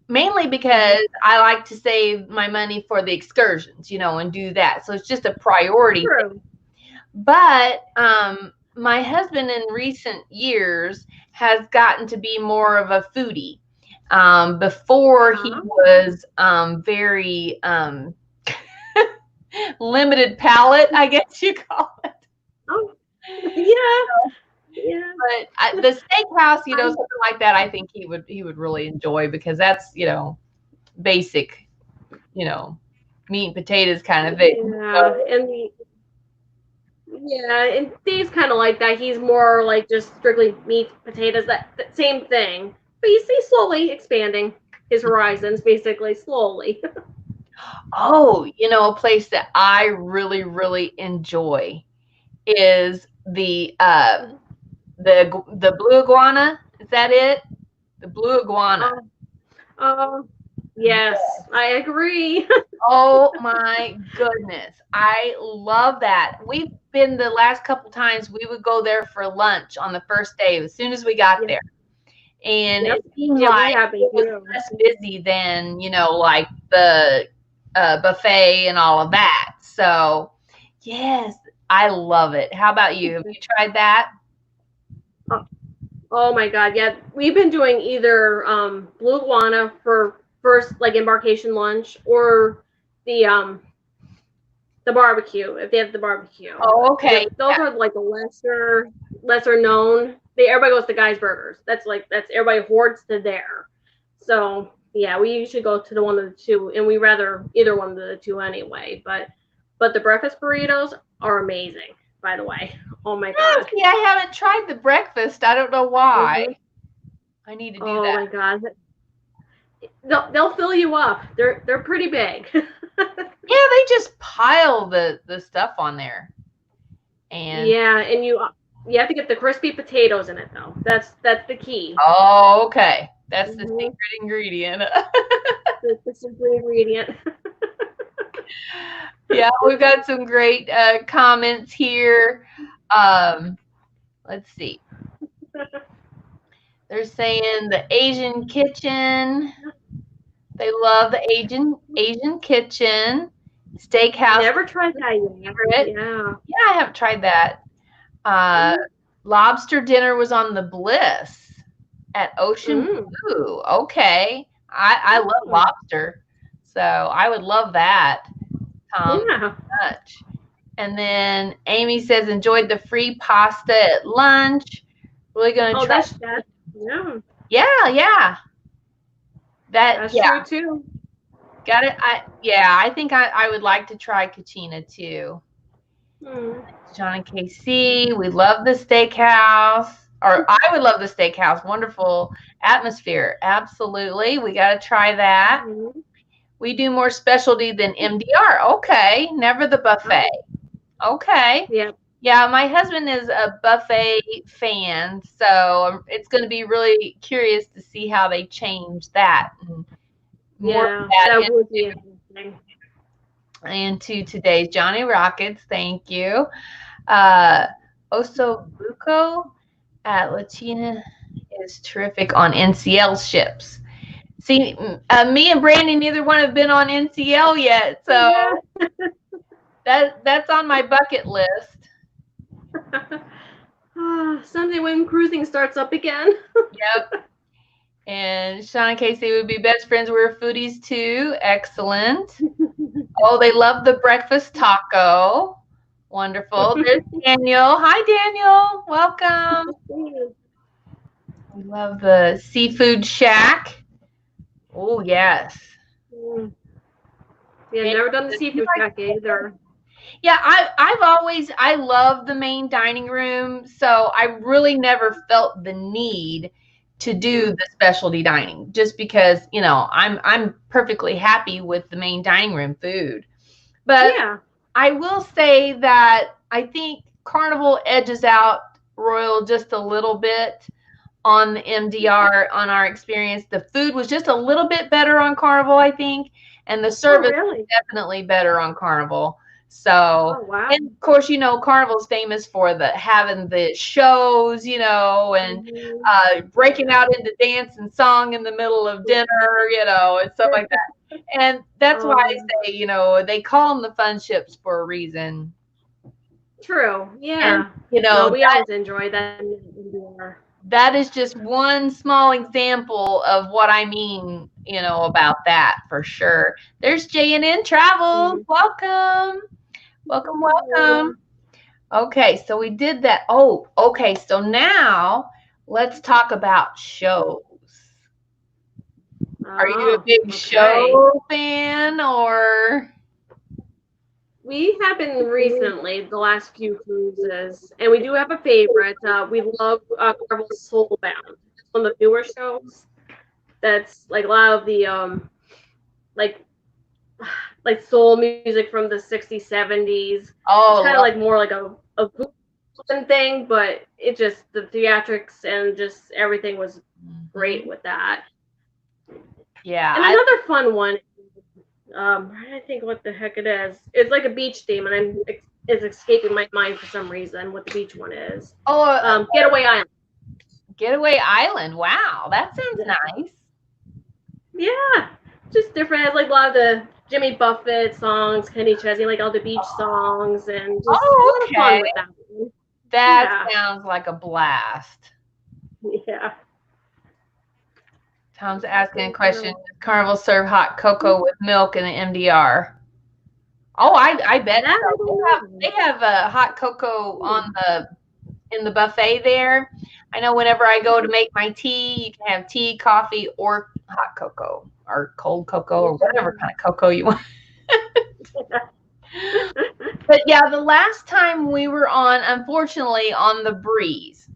[SPEAKER 1] mainly because I like to save my money for the excursions, and do that. So it's just a priority thing.
[SPEAKER 2] True.
[SPEAKER 1] But my husband in recent years has gotten to be more of a foodie. Before he
[SPEAKER 2] Uh-huh.
[SPEAKER 1] was very limited palate, I guess you call it.
[SPEAKER 2] Oh, yeah, yeah.
[SPEAKER 1] But the steakhouse,
[SPEAKER 2] I,
[SPEAKER 1] something like that, I think he would really enjoy because that's basic, you know meat and potatoes kind of thing.
[SPEAKER 2] yeah,
[SPEAKER 1] So,
[SPEAKER 2] and and Dave's kind of like that. He's more like just strictly meat, potatoes, that same thing. But he's slowly expanding his horizons, basically slowly.
[SPEAKER 1] oh, a place that I really really enjoy is the Blue Iguana. Is that it? The Blue Iguana.
[SPEAKER 2] Oh, oh, yes, I agree.
[SPEAKER 1] Oh my goodness. I love that. We've been the last couple times we would go there for lunch on the first day as soon as we got
[SPEAKER 2] Yeah,
[SPEAKER 1] there. And
[SPEAKER 2] yep,
[SPEAKER 1] it seemed
[SPEAKER 2] yeah, we
[SPEAKER 1] like
[SPEAKER 2] have been
[SPEAKER 1] it was
[SPEAKER 2] too.
[SPEAKER 1] less busy than, like the buffet and all of that. So, yes, I love it. How about you? Have you tried that?
[SPEAKER 2] Oh, oh my God, yeah, we've been doing either Blue Iguana for first like embarkation lunch or the the barbecue if they have the barbecue.
[SPEAKER 1] Oh, okay.
[SPEAKER 2] Those are like the lesser known. Everybody goes to Guy's Burgers. That's everybody hoards to there. So yeah, we usually go to the one of the two, and we rather either one of the two anyway. But the breakfast burritos are amazing. By the way, oh my
[SPEAKER 1] Oh,
[SPEAKER 2] God.
[SPEAKER 1] see, I haven't tried the breakfast. I don't know why.
[SPEAKER 2] Mm-hmm.
[SPEAKER 1] I need to do
[SPEAKER 2] Oh
[SPEAKER 1] that.
[SPEAKER 2] my God. They'll fill you up. They're pretty big.
[SPEAKER 1] Yeah, they just pile the stuff on there. And
[SPEAKER 2] Yeah, and you have to get the crispy potatoes in it though. That's the key.
[SPEAKER 1] oh, okay. That's the
[SPEAKER 2] Mm-hmm.
[SPEAKER 1] secret ingredient.
[SPEAKER 2] The simple ingredient.
[SPEAKER 1] Yeah, we've got some great comments here. Um, let's see. They're saying the Asian kitchen. They love the Asian kitchen. Steakhouse
[SPEAKER 2] Never tried that yet.
[SPEAKER 1] favorite.
[SPEAKER 2] Yeah.
[SPEAKER 1] Yeah, I haven't tried that. Uh, lobster dinner was on the Bliss at Ocean
[SPEAKER 2] Mm.
[SPEAKER 1] Blue. Okay. I love
[SPEAKER 2] Oh,
[SPEAKER 1] lobster. So I would love that.
[SPEAKER 2] yeah.
[SPEAKER 1] Much. And then Amy says, enjoyed the free pasta at lunch. Really gonna
[SPEAKER 2] Oh,
[SPEAKER 1] try.
[SPEAKER 2] that. Yeah,
[SPEAKER 1] Yeah, yeah.
[SPEAKER 2] that's
[SPEAKER 1] Yeah,
[SPEAKER 2] true too.
[SPEAKER 1] got it. I think I would like to try Kachina too.
[SPEAKER 2] Mm.
[SPEAKER 1] John and KC, we love the steakhouse. Or I would love the steakhouse. Wonderful atmosphere. Absolutely. We got to try that.
[SPEAKER 2] Mm-hmm.
[SPEAKER 1] We do more specialty than MDR. Okay. Never the buffet. Okay.
[SPEAKER 2] Yeah.
[SPEAKER 1] Yeah, my husband is a buffet fan, so it's going to be really curious to see how they change that. And more of
[SPEAKER 2] Yeah.
[SPEAKER 1] that
[SPEAKER 2] That would be interesting.
[SPEAKER 1] into today's Johnny Rockets. Thank you. Uh, Osobuco at Latina is terrific on NCL ships. See, me and Brandy, neither one have been on NCL yet, so
[SPEAKER 2] Yeah.
[SPEAKER 1] that's on my bucket list.
[SPEAKER 2] Someday when cruising starts up again.
[SPEAKER 1] Yep. And Sean and Casey would be best friends. We're foodies too. Excellent. Oh, they love the breakfast taco. Wonderful. There's Daniel. Hi, Daniel. Welcome. We love the Seafood Shack. Oh, yes.
[SPEAKER 2] Yeah, never done the seafood shack either.
[SPEAKER 1] Yeah, I love the main dining room, so I really never felt the need to do the specialty dining just because, I'm perfectly happy with the main dining room food. But
[SPEAKER 2] Yeah.
[SPEAKER 1] I will say that I think Carnival edges out Royal just a little bit on the MDR on our experience. The food was just a little bit better on Carnival, I think, and the service was definitely better on Carnival. So,
[SPEAKER 2] wow.
[SPEAKER 1] and of course, Carnival's famous for having the shows, and breaking out into dance and song in the middle of dinner, and stuff like that. And that's why I say, they call them the fun ships for a reason.
[SPEAKER 2] True. Yeah.
[SPEAKER 1] And,
[SPEAKER 2] no, we always enjoy that.
[SPEAKER 1] That is just one small example of what I mean, about that for sure. There's J&N Travel. Welcome. Welcome, welcome. Okay, so we did that. Oh, okay. So now let's talk about shows. Are you a big show fan or?
[SPEAKER 2] We have been recently, the last few cruises, and we do have a favorite. We love Carnival's Soulbound. It's one of the newer shows. That's like a lot of the like soul music from the 60s, 70s.
[SPEAKER 1] Oh,
[SPEAKER 2] it's kind of like more like a thing, but it just the theatrics and just everything was great with that.
[SPEAKER 1] Yeah.
[SPEAKER 2] And another fun one. I think what the heck it is. It's like a beach theme, and it's escaping my mind for some reason what the beach one is.
[SPEAKER 1] Oh,
[SPEAKER 2] Getaway Island.
[SPEAKER 1] Getaway Island. Wow, that sounds nice.
[SPEAKER 2] Yeah, just different. It's like a lot of the Jimmy Buffett songs, Kenny Chesney, like all the beach songs, and just fun with that one.
[SPEAKER 1] That sounds like a blast.
[SPEAKER 2] Yeah.
[SPEAKER 1] Tom's asking a question. Does Carnival serve hot cocoa with milk in the MDR? Oh, I bet so. They have a hot cocoa in the buffet there. I know whenever I go to make my tea, you can have tea, coffee, or hot cocoa, or cold cocoa, or whatever kind of cocoa you want. But yeah, the last time we were unfortunately, on the Breeze,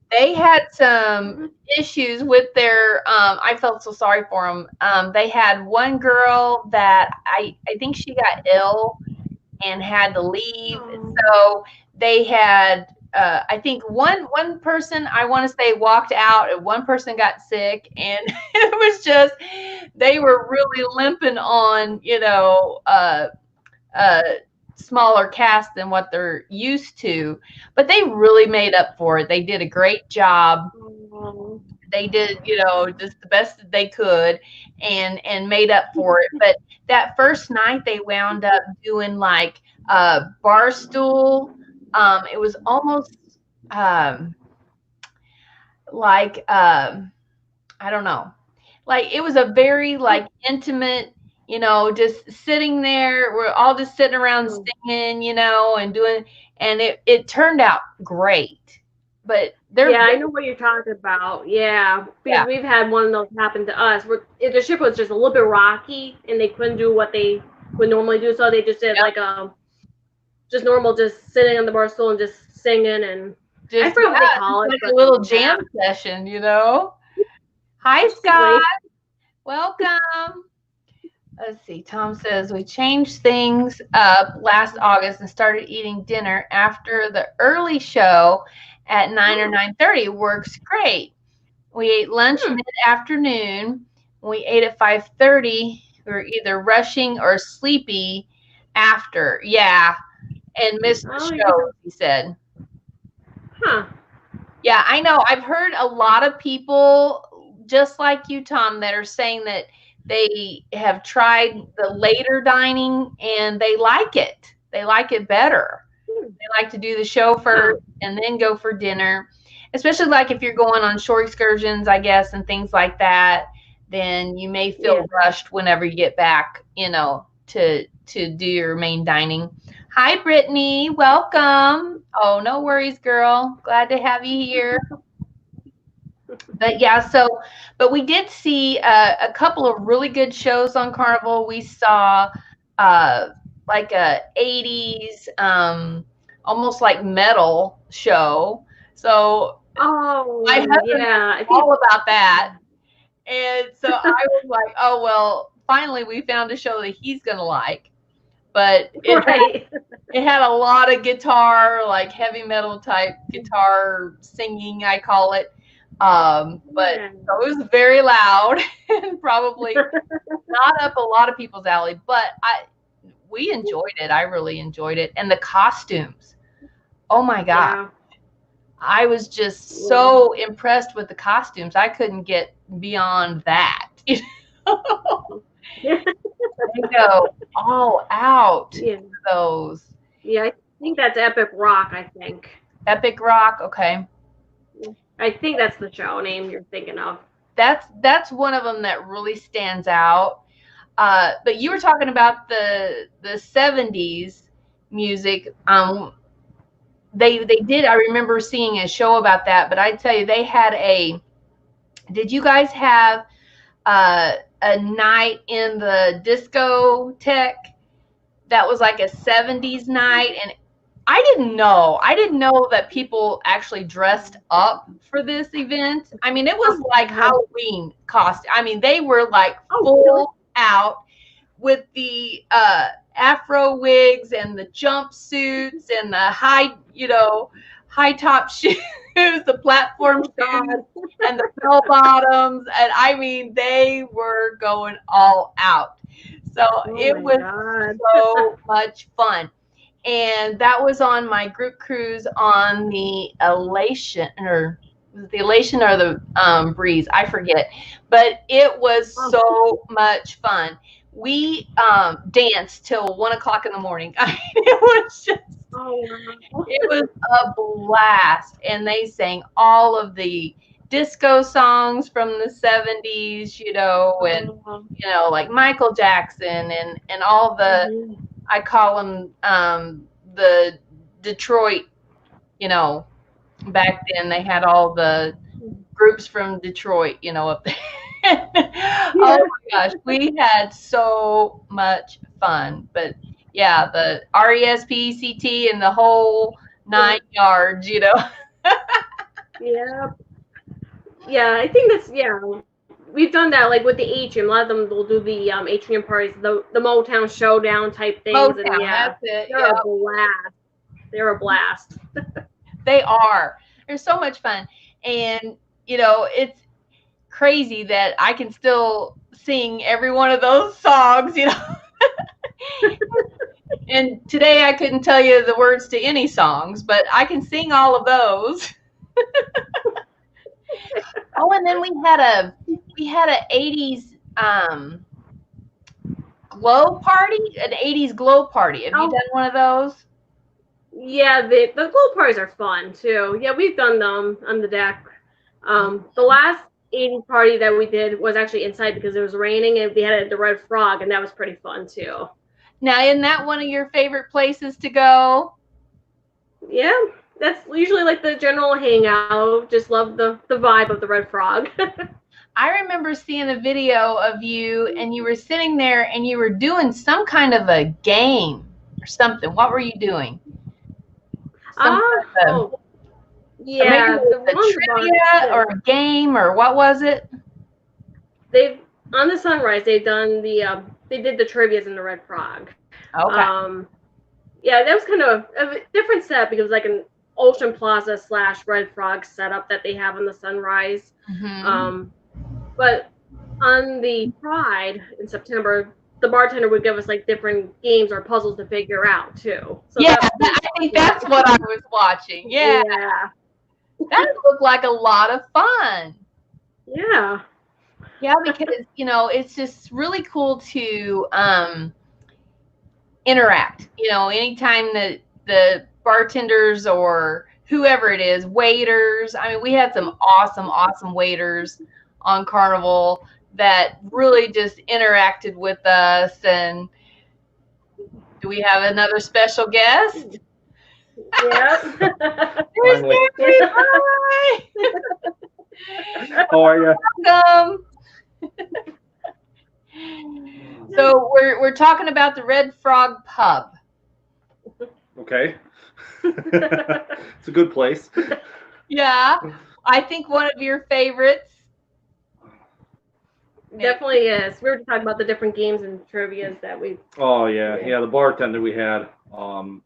[SPEAKER 1] they had some issues with their, I felt so sorry for them. They had one girl that I think she got ill and had to leave. So they had, I think one person, I want to say, walked out, and one person got sick, and it was just, they were really limping on, smaller cast than what they're used to, but they really made up for it. They did a great job. They did, just the best that they could, and made up for it. But that first night they wound up doing like bar stool. It was almost like I don't know, like it was a very like intimate, just sitting there. We're all just sitting around singing, and doing, and it turned out great. But
[SPEAKER 2] I know what you're talking about. Yeah, because we've had one of those happen to us where the ship was just a little bit rocky, and they couldn't do what they would normally do, so they just did like just normal, just sitting on the bar stool and just singing, and I forget what they call it,
[SPEAKER 1] like a little jam session, Hi, Scott. Welcome. Let's see. Tom says, we changed things up last August and started eating dinner after the early show at 9 or 9:30. Works great. We ate lunch mid-afternoon. We ate at 5:30. We were either rushing or sleepy after. Yeah. And missed the show, he said. Yeah, I know. I've heard a lot of people just like you, Tom, that are saying that they have tried the later dining and they like it. They like it better. They like to do the show first and then go for dinner, especially like if you're going on shore excursions, I guess, and things like that. Then you may feel rushed whenever you get back, to to do your main dining. Hi, Brittany. Welcome. Oh, no worries, girl. Glad to have you here. But yeah, but we did see a couple of really good shows on Carnival. We saw uh, like a 80s, almost like metal show. So my
[SPEAKER 2] Oh,
[SPEAKER 1] husband
[SPEAKER 2] yeah. I
[SPEAKER 1] was
[SPEAKER 2] think
[SPEAKER 1] all about that. And so I was like, oh, well, finally we found a show that he's going to like. But
[SPEAKER 2] right.
[SPEAKER 1] it had a lot of guitar, like heavy metal type guitar singing, I call it. But
[SPEAKER 2] Yeah.
[SPEAKER 1] so it was very loud and probably not up a lot of people's alley, but we enjoyed it. I really enjoyed it. And the costumes. Oh my God.
[SPEAKER 2] Yeah.
[SPEAKER 1] I was just so impressed with the costumes. I couldn't get beyond that. They go all out
[SPEAKER 2] Yeah.
[SPEAKER 1] for those.
[SPEAKER 2] Yeah, I think that's Epic Rock, I think.
[SPEAKER 1] Epic Rock, okay.
[SPEAKER 2] I think that's the show name you're thinking of.
[SPEAKER 1] That's one of them that really stands out. But you were talking about the 70s music. They did. I remember seeing a show about that. But I tell you, they had a. Did you guys have a night in the discotheque that was like a 70s night? And I didn't know that people actually dressed up for this event. I mean, it was like Halloween costume. I mean, they were like full out with the afro wigs and the jumpsuits and the high top shoes, the platform shoes, and the bell bottoms. And I mean, they were going all out. So it was so much fun. And that was on my group cruise on the Elation, or was it the Elation or the Breeze? I forget. But it was so much fun. We danced till 1 o'clock in the morning. I mean, it was just, it was a blast. And they sang all of the disco songs from the 70s, and, like Michael Jackson and all the, I call them the Detroit, back then they had all the groups from Detroit, up there. Oh my gosh, we had so much fun. But yeah, the RESPECT and the whole 9 yards,
[SPEAKER 2] Yeah. Yeah, I think that's, we've done that, like with the Atrium. A lot of them will do the Atrium parties, the Motown Showdown type things.
[SPEAKER 1] Motown,
[SPEAKER 2] and
[SPEAKER 1] that's it.
[SPEAKER 2] They're a blast. They're a blast.
[SPEAKER 1] They are. They're so much fun. And, it's crazy that I can still sing every one of those songs, And today I couldn't tell you the words to any songs, but I can sing all of those. Oh, and then we had a 80s glow party, an 80s glow party. Have you done one of those?
[SPEAKER 2] Yeah, the glow parties are fun too. Yeah, we've done them on the deck. The last 80s party that we did was actually inside because it was raining, and we had the Red Frog, and that was pretty fun too.
[SPEAKER 1] Now, isn't that one of your favorite places to go?
[SPEAKER 2] Yeah, that's usually like the general hangout. Just love the vibe of the Red Frog.
[SPEAKER 1] I remember seeing a video of you, and you were sitting there and you were doing some kind of a game or something. What were you doing?
[SPEAKER 2] Yeah,
[SPEAKER 1] the trivia or a game, or what was it?
[SPEAKER 2] They've on the Sunrise. They've done they did the trivias in the Red Frog.
[SPEAKER 1] Okay.
[SPEAKER 2] Yeah, that was kind of a different setup because it was like an Ocean Plaza / Red Frog setup that they have on the Sunrise.
[SPEAKER 1] Mm-hmm.
[SPEAKER 2] But on the Pride in September, the bartender would give us like different games or puzzles to figure out too. So
[SPEAKER 1] yeah, I think that's what I was watching. Yeah. That looked like a lot of fun.
[SPEAKER 2] Yeah.
[SPEAKER 1] Yeah, because it's just really cool to interact. Anytime that the bartenders or whoever it is, waiters. I mean, we had some awesome waiters on Carnival that really just interacted with us, and Do we have another special guest?
[SPEAKER 2] Yep.
[SPEAKER 1] There's Gary. Hi.
[SPEAKER 3] How are you?
[SPEAKER 1] Welcome. So we're talking about the Red Frog Pub.
[SPEAKER 3] Okay. It's a good place.
[SPEAKER 1] Yeah, I think one of your favorites.
[SPEAKER 2] Definitely is. We were talking about the different games and trivias that we.
[SPEAKER 3] Oh yeah. The bartender we had. What's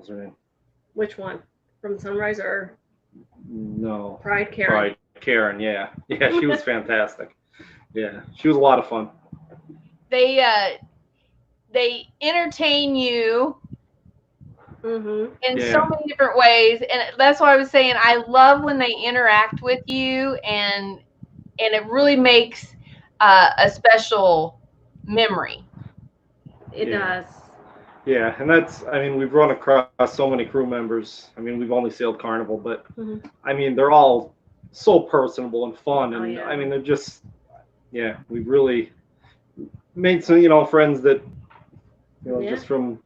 [SPEAKER 3] her name?
[SPEAKER 2] Which one? From Sunrise or?
[SPEAKER 3] No.
[SPEAKER 2] Pride Karen.
[SPEAKER 3] Pride Karen. Yeah. She was fantastic. Yeah, she was a lot of fun.
[SPEAKER 1] They entertain you in so many different ways, and that's why I was saying I love when they interact with you, and it really makes a special memory.
[SPEAKER 2] It does.
[SPEAKER 3] Yeah, and we've run across so many crew members. I mean, we've only sailed Carnival, but I mean, they're all so personable and fun, and I mean, they're just, we've really made some, friends that, just from,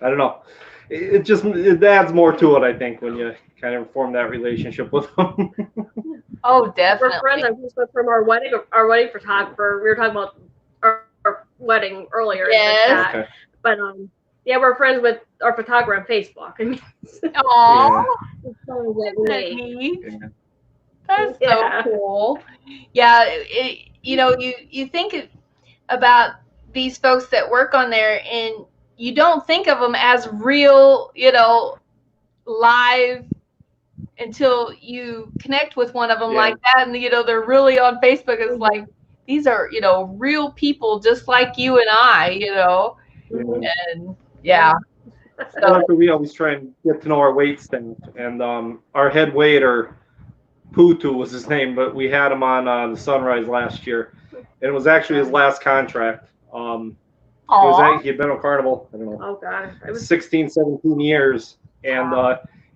[SPEAKER 3] I don't know, it adds more to it, I think, when you kind of form that relationship with them.
[SPEAKER 1] Oh, definitely.
[SPEAKER 2] We're friends. I just from our wedding photographer. We were talking about our wedding earlier.
[SPEAKER 1] Yes.
[SPEAKER 3] Okay.
[SPEAKER 2] But we're friends with our photographer on Facebook. I mean,
[SPEAKER 1] That's so cool. Yeah, you think about these folks that work on there, and you don't think of them as real, live until you connect with one of them like that, and they're really on Facebook. It's like these are real people just like you and I, and
[SPEAKER 3] So we always try and get to know our wait staff, and our head waiter, Putu was his name, but we had him on the Sunrise last year, and it was actually his last contract. He had been on Carnival, I don't know,
[SPEAKER 2] oh god, it was
[SPEAKER 3] 16, 17 years, and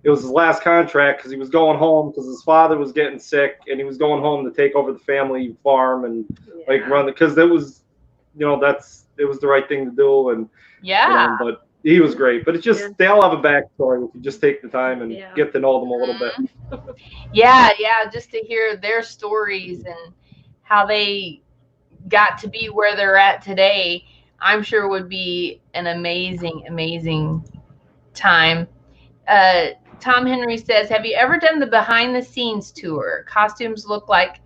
[SPEAKER 3] it was his last contract because he was going home because his father was getting sick, and he was going home to take over the family farm and run because it was, it was the right thing to do, and but he was great. But it's just they all have a backstory if you just take the time and get to know them a little bit.
[SPEAKER 1] Just to hear their stories and how they got to be where they're at today, I'm sure would be an amazing time. Tom Henry says, have you ever done the behind the scenes tour? Costumes look like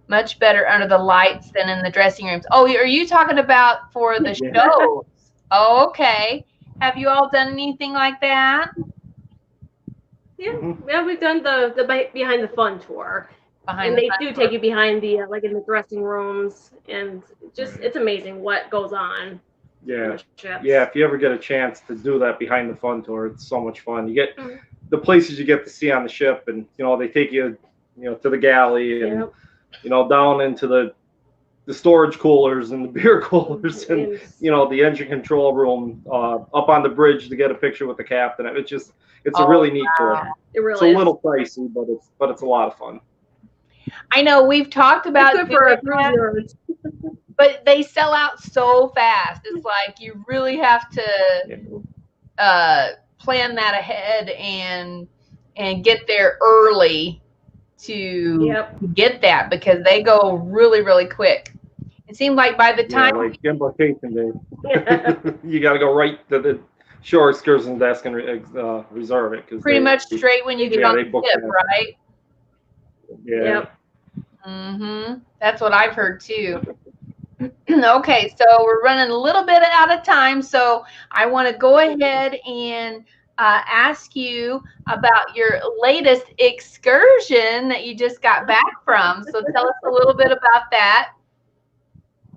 [SPEAKER 1] much better under the lights than in the dressing rooms. Oh, are you talking about for the shows? Oh, okay. Have you all done anything like that?
[SPEAKER 2] Yeah, we've done the behind the fun tour. And they do take you behind the like in the dressing rooms, and it's amazing what goes on.
[SPEAKER 3] Yeah, if you ever get a chance to do that behind the fun tour, it's so much fun. You get the places you get to see on the ship, and they take you, to the galley and down into the storage coolers and the beer coolers and the engine control room, up on the bridge to get a picture with the captain. It's a really neat tour. It's a little pricey, but it's a lot of fun.
[SPEAKER 1] I know we've talked about it for a but they sell out so fast. It's like you really have to plan that ahead and get there early to get that, because they go really quick. It seemed like by the time
[SPEAKER 3] like embarkation day, you got to go right to the shore excursion desk and reserve it.
[SPEAKER 1] Pretty much straight when you get on the ship, right?
[SPEAKER 3] Yeah.
[SPEAKER 1] That's what I've heard too. Okay, so we're running a little bit out of time, so I want to go ahead and ask you about your latest excursion that you just got back from. So tell us a little bit about that.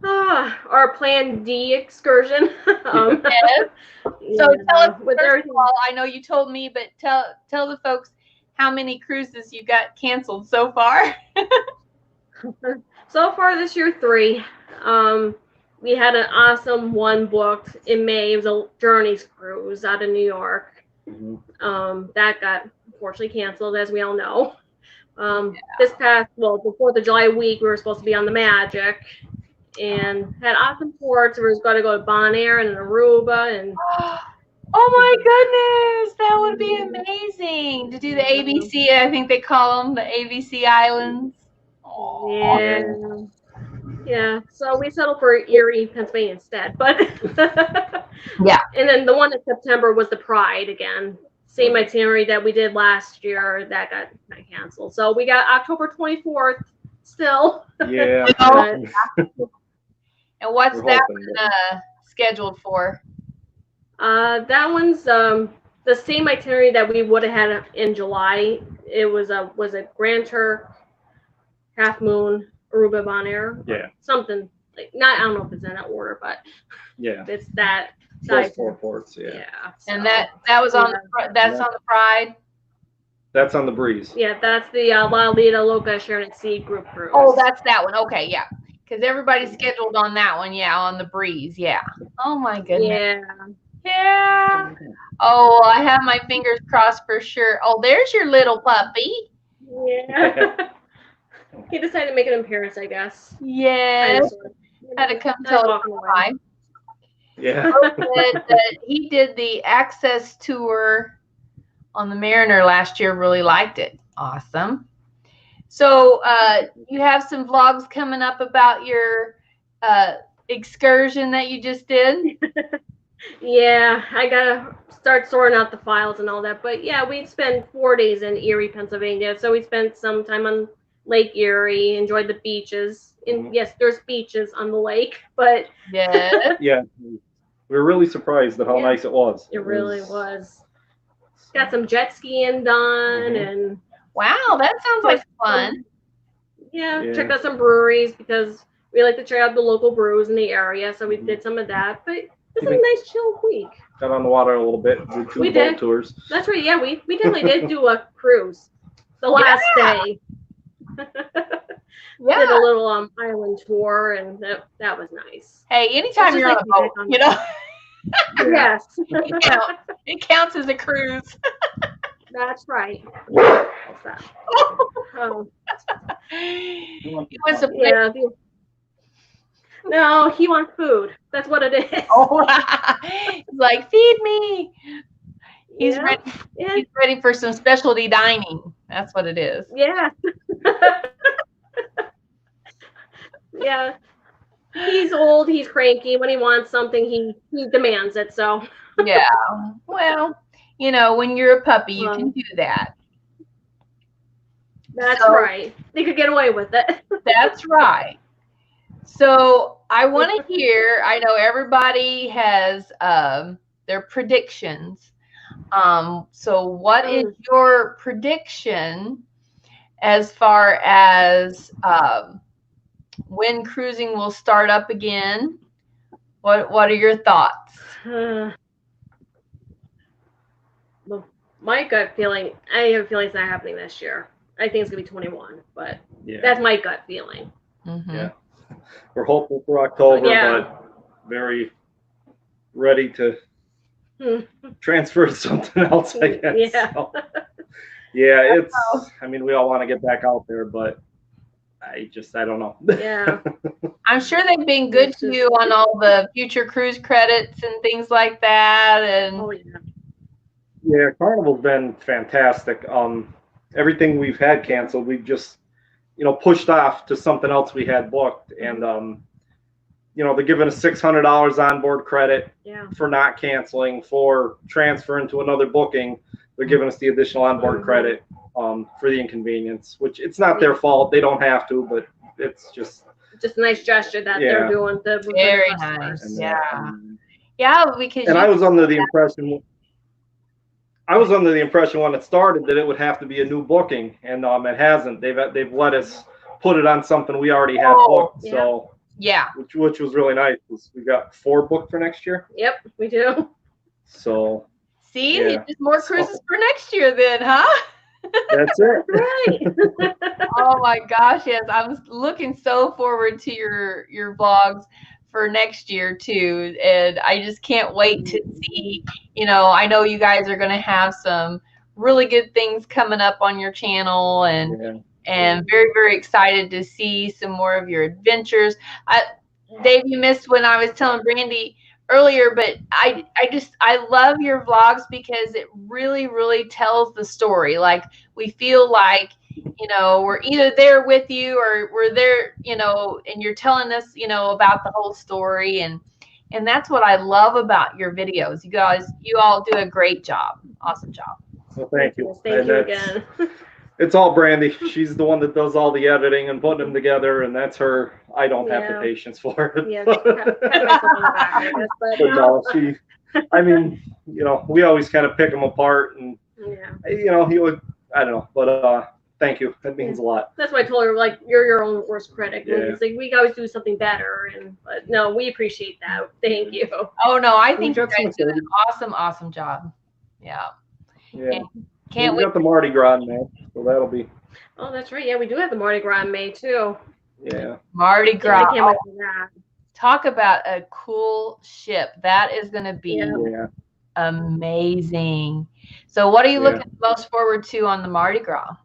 [SPEAKER 2] Our Plan D excursion.
[SPEAKER 1] Yes. So tell us, first of all, I know you told me, but tell the folks how many cruises you got canceled so far.
[SPEAKER 2] So far this year, 3. We had an awesome one booked in May. It was a Journeys cruise out of New York. That got unfortunately canceled, as we all know. This past, the 4th of July week, we were supposed to be on the Magic, and had awesome ports. We was going to go to Bonaire and Aruba and.
[SPEAKER 1] Oh my goodness, that would be amazing to do the ABC. I think they call them the ABC Islands.
[SPEAKER 2] Yeah. Yeah. So we settled for Erie, Pennsylvania instead. But
[SPEAKER 1] yeah.
[SPEAKER 2] And then the one in September was the Pride again. Same itinerary that we did last year that got canceled. So we got October 24th still.
[SPEAKER 3] Yeah.
[SPEAKER 1] And what's that one scheduled for?
[SPEAKER 2] That one's the same itinerary that we would have had in July. It was a Grand Turk, Half Moon, Aruba, Bonaire.
[SPEAKER 3] Yeah.
[SPEAKER 2] Something like I don't know if it's in that order, but
[SPEAKER 3] yeah,
[SPEAKER 2] it's that.
[SPEAKER 3] Those 4 ports. Yeah.
[SPEAKER 2] Yeah.
[SPEAKER 1] And that was on that's on the Pride.
[SPEAKER 3] That's on the Breeze.
[SPEAKER 2] Yeah, that's the La Lida Loca Sharon at Sea group cruise.
[SPEAKER 1] Oh, that's that one. Okay, yeah. Because everybody's scheduled on that one, yeah, on the Breeze, yeah. Oh my goodness.
[SPEAKER 2] Yeah.
[SPEAKER 1] Yeah. Oh, I have my fingers crossed for sure. Oh, there's your little puppy.
[SPEAKER 2] Yeah. He decided to make an appearance, I guess.
[SPEAKER 1] Yeah. Had to come tell us why.
[SPEAKER 3] Yeah.
[SPEAKER 1] He did the access tour on the Mariner last year. Really liked it. Awesome. So you have some vlogs coming up about your excursion that you just did.
[SPEAKER 2] Yeah, I gotta start sorting out the files and all that. But yeah, we spent 4 days in Erie, Pennsylvania. So we spent some time on Lake Erie, enjoyed the beaches. And yes, there's beaches on the lake, but
[SPEAKER 1] yeah,
[SPEAKER 3] yeah, we were really surprised at how nice it was.
[SPEAKER 2] It really was. Got some jet skiing done, and
[SPEAKER 1] wow, that sounds like fun.
[SPEAKER 2] Yeah, checked out some breweries because we like to check out the local brews in the area. So we did some of that, but it was a nice chill week.
[SPEAKER 3] Got on the water a little bit. Did 2 boat tours.
[SPEAKER 2] That's right. Yeah, we definitely did do a cruise the last day.
[SPEAKER 1] Yeah.
[SPEAKER 2] Did a little island tour, and that was nice.
[SPEAKER 1] Hey, anytime you're on a boat, you know.
[SPEAKER 2] Yes.
[SPEAKER 1] It counts as a cruise.
[SPEAKER 2] That's right. What's that? Oh.
[SPEAKER 1] He wants to play.
[SPEAKER 2] No, he wants food. That's what it is.
[SPEAKER 1] Oh, he's like, feed me. He's ready.
[SPEAKER 2] Yeah.
[SPEAKER 1] He's ready for some specialty dining. That's what it is.
[SPEAKER 2] Yeah. Yeah. He's old. He's cranky. When he wants something, he demands it. So.
[SPEAKER 1] Yeah. Well, you know, when you're a puppy, you can do that.
[SPEAKER 2] That's right. They could get away with it.
[SPEAKER 1] That's right. So I want to hear, I know everybody has their predictions. So what is your prediction as far as when cruising will start up again? What are your thoughts?
[SPEAKER 2] Well, my gut feeling, I have a feeling it's not happening this year. I think it's going to be 21, but that's my gut feeling.
[SPEAKER 1] Mm-hmm.
[SPEAKER 3] Yeah. We're hopeful for October, but very ready to transfer to something else, I guess.
[SPEAKER 2] Yeah.
[SPEAKER 3] So, yeah, it's, I mean, we all want to get back out there, but I don't know.
[SPEAKER 2] Yeah.
[SPEAKER 1] I'm sure they've been good to you on all the future cruise credits and things like that. And
[SPEAKER 3] yeah, Carnival's been fantastic. Everything we've had canceled, we've just, pushed off to something else we had booked. And, they're giving us $600 onboard credit for not canceling, for transferring to another booking. They're giving us the additional onboard credit for the inconvenience, which it's not their fault. They don't have to, but it's just
[SPEAKER 2] a nice gesture that they're doing.
[SPEAKER 1] Very nice.
[SPEAKER 3] And,
[SPEAKER 1] because
[SPEAKER 3] I was under the impression when it started that it would have to be a new booking, and it hasn't. They've let us put it on something we already have booked. So which was really nice. We got 4 booked for next year.
[SPEAKER 2] Yep, we do.
[SPEAKER 3] So
[SPEAKER 1] see, just more cruises for next year then, huh?
[SPEAKER 3] That's it.
[SPEAKER 2] Right.
[SPEAKER 1] Oh my gosh, yes. I'm looking so forward to your vlogs for next year too. And I just can't wait to see, I know you guys are going to have some really good things coming up on your channel, and very, very excited to see some more of your adventures. Dave, you missed when I was telling Brandy earlier, but I love your vlogs because it really tells the story. Like, we feel like, we're either there with you or we're there, and you're telling us, about the whole story, and that's what I love about your videos. You all do a great job. Awesome job.
[SPEAKER 3] Well, thank you.
[SPEAKER 2] Thank you again.
[SPEAKER 3] It's all Brandy. She's the one that does all the editing and putting them together, and that's her. I don't have the patience for it.
[SPEAKER 2] Yeah, but
[SPEAKER 3] no, I mean, we always kind of pick them apart, and I don't know, but thank you. That means a lot.
[SPEAKER 2] That's why I told her, like, you're your own worst critic.
[SPEAKER 3] Yeah.
[SPEAKER 2] It's like, we always do something better, but no, we appreciate that. Thank you.
[SPEAKER 1] Oh no, I think you guys did an awesome job. Yeah.
[SPEAKER 3] Yeah.
[SPEAKER 1] Can't
[SPEAKER 3] we got the Mardi Gras in May, so that'll be.
[SPEAKER 2] Oh, that's right. Yeah, we do have the Mardi Gras in May too.
[SPEAKER 3] Yeah.
[SPEAKER 1] Mardi Gras.
[SPEAKER 2] I can't wait for that.
[SPEAKER 1] Talk about a cool ship. That is going to be amazing. So, what are you looking most forward to on the Mardi Gras?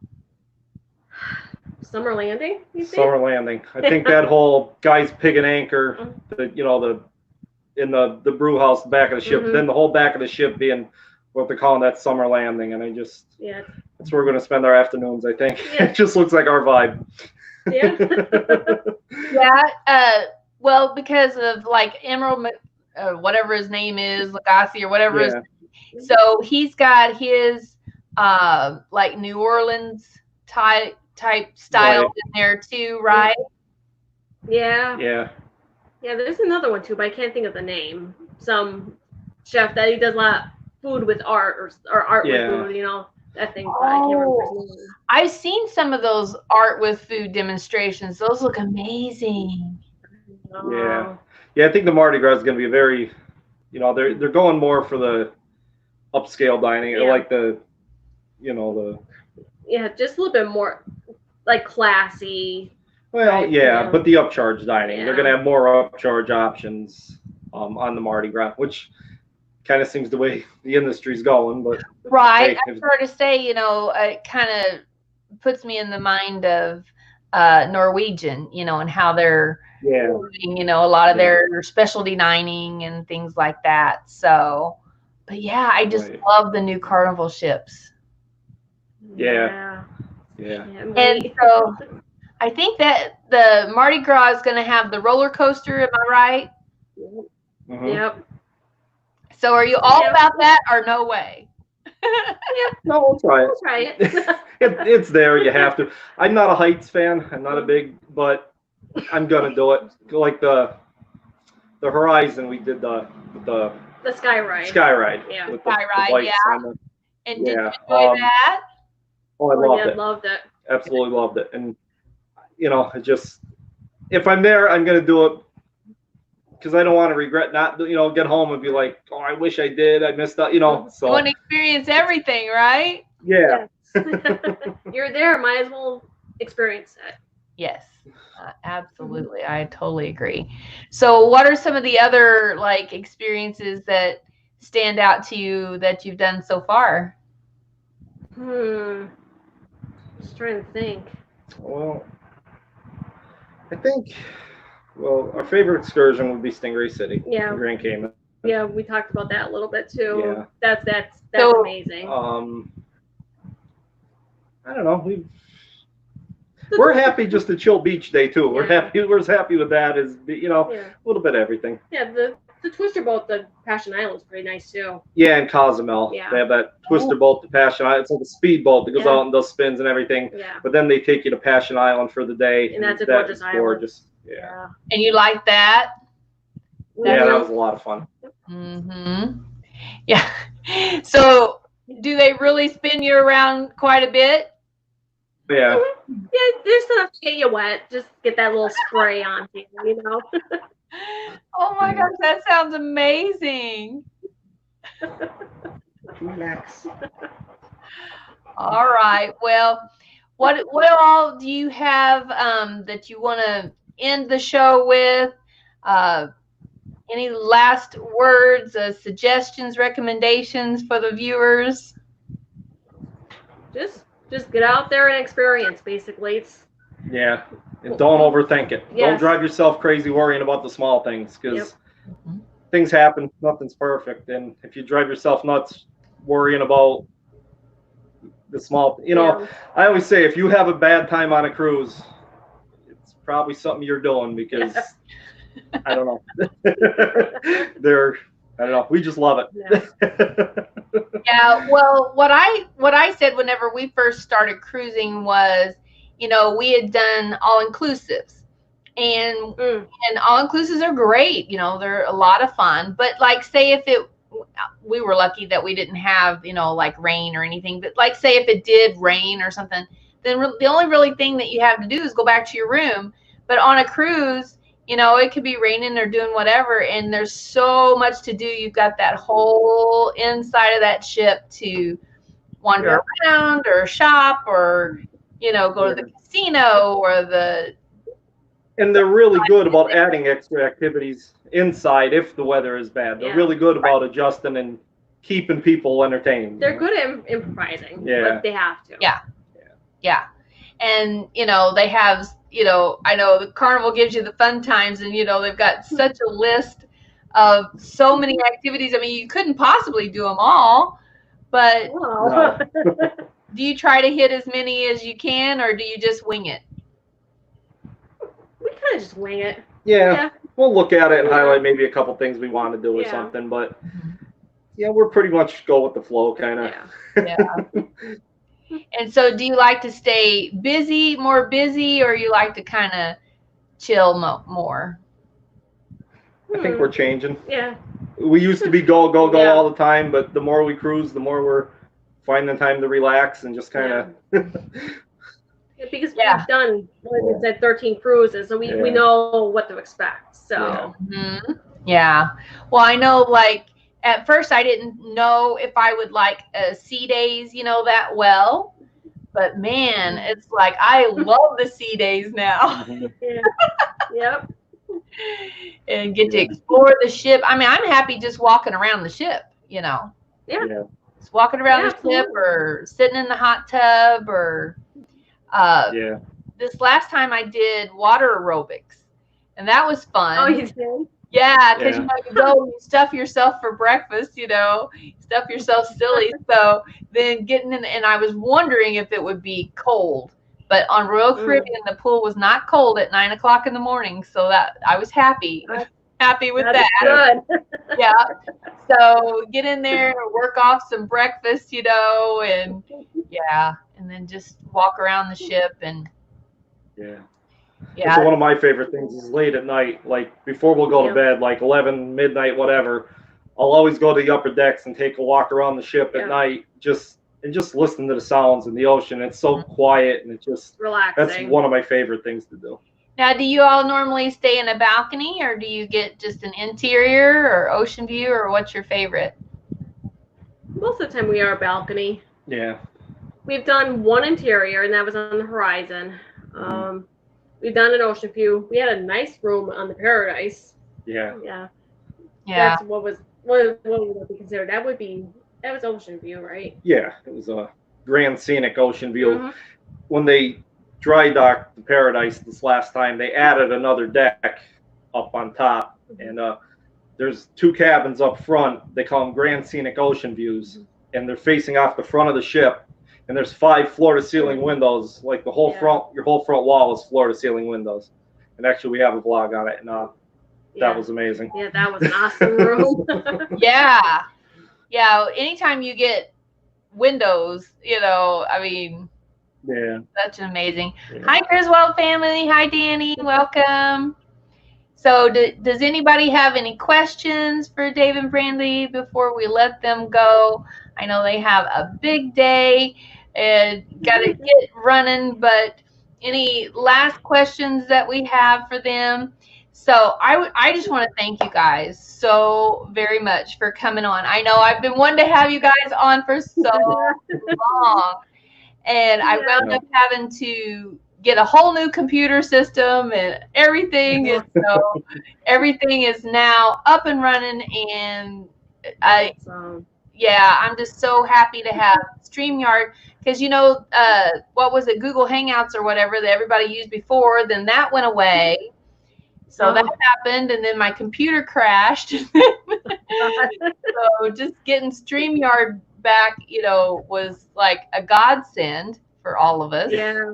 [SPEAKER 2] Summer Landing. You think?
[SPEAKER 3] Summer Landing. I think that whole guys pig and anchor, in the brew house back of the ship, then the whole back of the ship being what they're calling that Summer Landing, and that's where we're going to spend our afternoons, I think. It just looks like our vibe.
[SPEAKER 2] Yeah.
[SPEAKER 1] Well, because of like Emerald, whatever his name is, Lagasse or whatever his name. So he's got his like New Orleans type style in there too, right?
[SPEAKER 2] Yeah.
[SPEAKER 3] Yeah.
[SPEAKER 2] Yeah, there's another one too, but I can't think of the name. Some chef that he does a lot of food with art or art with food, that thing. But I can't remember his name.
[SPEAKER 1] I've seen some of those art with food demonstrations. Those look amazing.
[SPEAKER 3] Yeah. I think the Mardi Gras is going to be very, they're going more for the upscale dining, like the.
[SPEAKER 2] Yeah, just a little bit more like classy.
[SPEAKER 3] Well, but the upcharge dining, they're going to have more upcharge options on the Mardi Gras, which kind of seems the way the industry's going. But
[SPEAKER 1] right, I've heard to say, it kind of puts me in the mind of Norwegian, and how they're doing, a lot of their specialty dining and things like that. So, but I just love the new Carnival ships.
[SPEAKER 3] Yeah.
[SPEAKER 1] And so I think that the Mardi Gras is going to have the roller coaster. Am I right?
[SPEAKER 3] Mm-hmm.
[SPEAKER 2] Yep.
[SPEAKER 1] So are you all about that or no way?
[SPEAKER 3] No, we'll try it.
[SPEAKER 2] We'll try it.
[SPEAKER 3] It's there. You have to. I'm not a heights fan. I'm not a big, but I'm gonna do it. Like the Horizon, we did the
[SPEAKER 2] Sky Ride.
[SPEAKER 3] Sky Ride.
[SPEAKER 2] Yeah.
[SPEAKER 3] With
[SPEAKER 1] Sky Ride. And did you enjoy that?
[SPEAKER 3] Oh, I loved it.
[SPEAKER 2] Loved it.
[SPEAKER 3] Absolutely loved it. And it just, if I'm there, I'm gonna do it because I don't want to regret not, get home and be like, oh, I wish I did. I missed out, So
[SPEAKER 1] you want to experience everything, right?
[SPEAKER 3] Yeah.
[SPEAKER 2] You're there. Might as well experience it.
[SPEAKER 1] Yes, absolutely. I totally agree. So what are some of the other experiences that stand out to you that you've done so far?
[SPEAKER 2] Just trying to think.
[SPEAKER 3] Well, I think, our favorite excursion would be Stingray City.
[SPEAKER 2] Yeah.
[SPEAKER 3] In Grand Cayman.
[SPEAKER 2] Yeah, we talked about that a little bit too.
[SPEAKER 3] Yeah.
[SPEAKER 2] That's
[SPEAKER 1] So,
[SPEAKER 2] amazing.
[SPEAKER 3] I don't know. We're happy just a chill beach day too. We're happy with that. Is a little bit of everything.
[SPEAKER 2] Yeah, the twister boat, the Passion Island, is pretty nice too.
[SPEAKER 3] Yeah, in Cozumel, they have that twister boat, the Passion Island. It's like a speedboat that goes out and does spins and everything.
[SPEAKER 2] Yeah.
[SPEAKER 3] But then they take you to Passion Island for the day.
[SPEAKER 2] And that's a gorgeous island.
[SPEAKER 3] Gorgeous. Yeah.
[SPEAKER 1] And you like that?
[SPEAKER 3] Yeah, that was a lot of fun.
[SPEAKER 1] Mm-hmm. Yeah. So, do they really spin you around quite a bit?
[SPEAKER 3] Yeah.
[SPEAKER 2] Yeah, there's enough to get you wet. Just get that little spray on you,
[SPEAKER 1] Oh my gosh, that sounds amazing.
[SPEAKER 3] Relax.
[SPEAKER 1] All right. Well, what all do you have that you want to end the show with? Any last words, suggestions, recommendations for the viewers?
[SPEAKER 2] Just get out there and experience. Basically, it's
[SPEAKER 3] And don't overthink it.
[SPEAKER 2] Yes.
[SPEAKER 3] Don't drive yourself crazy worrying about the small things, because things happen. Nothing's perfect. And if you drive yourself nuts worrying about the small, I always say, if you have a bad time on a cruise, it's probably something you're doing, because I don't know. I don't know. We just love it.
[SPEAKER 1] Yeah. Well, what I said whenever we first started cruising was, we had done all inclusives, and all inclusives are great. They're a lot of fun. But like, say if we were lucky that we didn't have, like rain or anything. But like, say if it did rain or something, then the only really thing that you have to do is go back to your room. But on a cruise, it could be raining or doing whatever, and there's so much to do. You've got that whole inside of that ship to wander around or shop or, go to the casino or the...
[SPEAKER 3] And they're really good about adding extra activities inside if the weather is bad. They're really good about adjusting and keeping people entertained.
[SPEAKER 2] They're good at improvising.
[SPEAKER 3] Yeah.
[SPEAKER 2] But they have to.
[SPEAKER 1] Yeah. And, they have... I know the Carnival gives you the fun times, and, they've got such a list of so many activities. I mean, you couldn't possibly do them all, but do you try to hit as many as you can, or do you just wing it?
[SPEAKER 2] We kind of just wing it.
[SPEAKER 3] Yeah. We'll look at it and highlight maybe a couple things we want to do or something, but we're pretty much go with the flow, kind of.
[SPEAKER 1] Yeah. And so do you like to stay more busy, or you like to kind of chill more?
[SPEAKER 3] I think we're changing.
[SPEAKER 2] Yeah.
[SPEAKER 3] We used to be go all the time, but the more we cruise, the more we're finding time to relax and just kind of...
[SPEAKER 2] Because we've done, like I said, 13 cruises, so we know what to expect. So.
[SPEAKER 1] Yeah. Well, I know, like, at first I didn't know if I would like sea days, that well. But man, it's like I love the sea days now.
[SPEAKER 2] Yep.
[SPEAKER 1] And get to explore the ship. I mean, I'm happy just walking around the ship,
[SPEAKER 2] Yeah.
[SPEAKER 1] Just walking around the ship or sitting in the hot tub or this last time I did water aerobics, and that was fun.
[SPEAKER 2] Oh, you did?
[SPEAKER 1] Yeah, because you go and you stuff yourself for breakfast, stuff yourself silly. So then getting in, and I was wondering if it would be cold, but on Royal Caribbean, the pool was not cold at 9 o'clock in the morning. So that I was happy with that.
[SPEAKER 2] Good.
[SPEAKER 1] Yeah. So get in there and work off some breakfast, and and then just walk around the ship and
[SPEAKER 3] So one of my favorite things is late at night, like before we'll go to bed, like 11, midnight, whatever. I'll always go to the upper decks and take a walk around the ship at night, just listen to the sounds in the ocean. It's so quiet, and it's just
[SPEAKER 2] relaxing.
[SPEAKER 3] That's one of my favorite things to do.
[SPEAKER 1] Now, do you all normally stay in a balcony, or do you get just an interior or ocean view, or what's your favorite?
[SPEAKER 2] Most of the time we are a balcony.
[SPEAKER 3] Yeah.
[SPEAKER 2] We've done one interior, and that was on the Horizon. We've done an ocean view. We had a nice room on the Paradise.
[SPEAKER 3] Yeah.
[SPEAKER 2] That's what would be considered? That was ocean view, right?
[SPEAKER 3] Yeah, it was a grand scenic ocean view. When they dry docked the Paradise this last time, they added another deck up on top, and there's two cabins up front. They call them grand scenic ocean views, and they're facing off the front of the ship. And there's 5 floor-to-ceiling windows. Like your whole front wall is floor-to-ceiling windows. And actually, we have a vlog on it, and that was amazing.
[SPEAKER 2] Yeah, that was an awesome room.
[SPEAKER 1] Yeah. Anytime you get windows, I mean, that's amazing. Hi, Griswold family. Hi, Danny. Welcome. So, does anybody have any questions for Dave and Brandy before we let them go? I know they have a big day and got to get running, but any last questions that we have for them? So I just want to thank you guys so very much for coming on. I know I've been wanting to have you guys on for so long, and I wound up having to get a whole new computer system and everything. And so everything is now up and running, and I'm just so happy to have StreamYard because you know, what was it, Google Hangouts or whatever that everybody used before, then that went away. So that happened, and then my computer crashed. So just getting StreamYard back, you know, was like a godsend for all of us.
[SPEAKER 2] Yeah.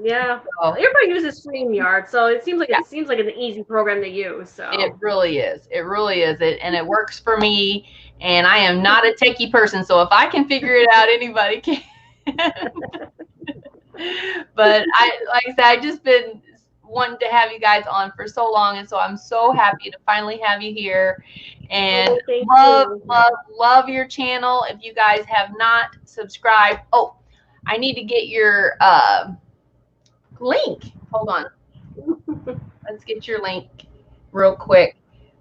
[SPEAKER 2] Yeah. So, everybody uses StreamYard, so it seems like an easy program to use. So
[SPEAKER 1] it really is. It really is. And it works for me. And I am not a techie person, so if I can figure it out, anybody can. But like I said, I've just been wanting to have you guys on for so long, and so I'm so happy to finally have you here. And love your channel. If you guys have not subscribed, I need to get your link. Hold on. Let's get your link real quick.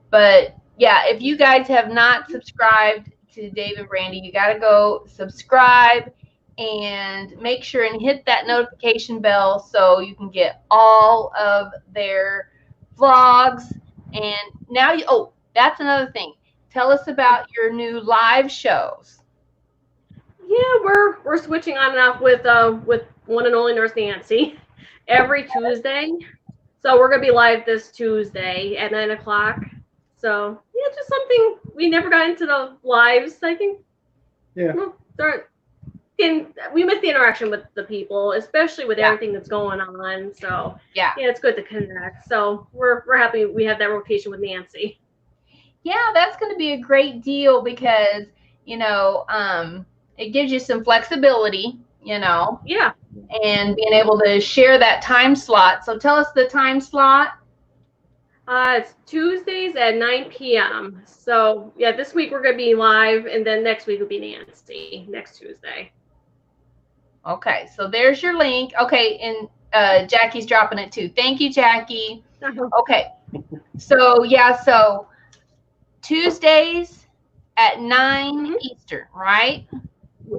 [SPEAKER 1] But yeah, if you guys have not subscribed to Dave and Brandy, you got to go subscribe and make sure and hit that notification bell so you can get all of their vlogs. And now that's another thing. Tell us about your new live shows.
[SPEAKER 2] Yeah, we're switching on and off with one and only Nurse Nancy every Tuesday. So we're gonna be live this Tuesday at 9 o'clock. So yeah, just something we never got into the lives. I think.
[SPEAKER 3] Yeah.
[SPEAKER 2] We miss the interaction with the people, especially with everything that's going on. So yeah, it's good to connect. So we're happy we have that rotation with Nancy.
[SPEAKER 1] Yeah, that's going to be a great deal because you know it gives you some flexibility, you know.
[SPEAKER 2] Yeah.
[SPEAKER 1] And being able to share that time slot. So tell us the time slot.
[SPEAKER 2] It's Tuesdays at 9 p.m. So yeah, this week we're gonna be live, and then next week will be Nancy next Tuesday.
[SPEAKER 1] Okay, so there's your link. Okay, and Jackie's dropping it too. Thank you, Jackie. Okay, so yeah, so Tuesdays at 9 Eastern, right?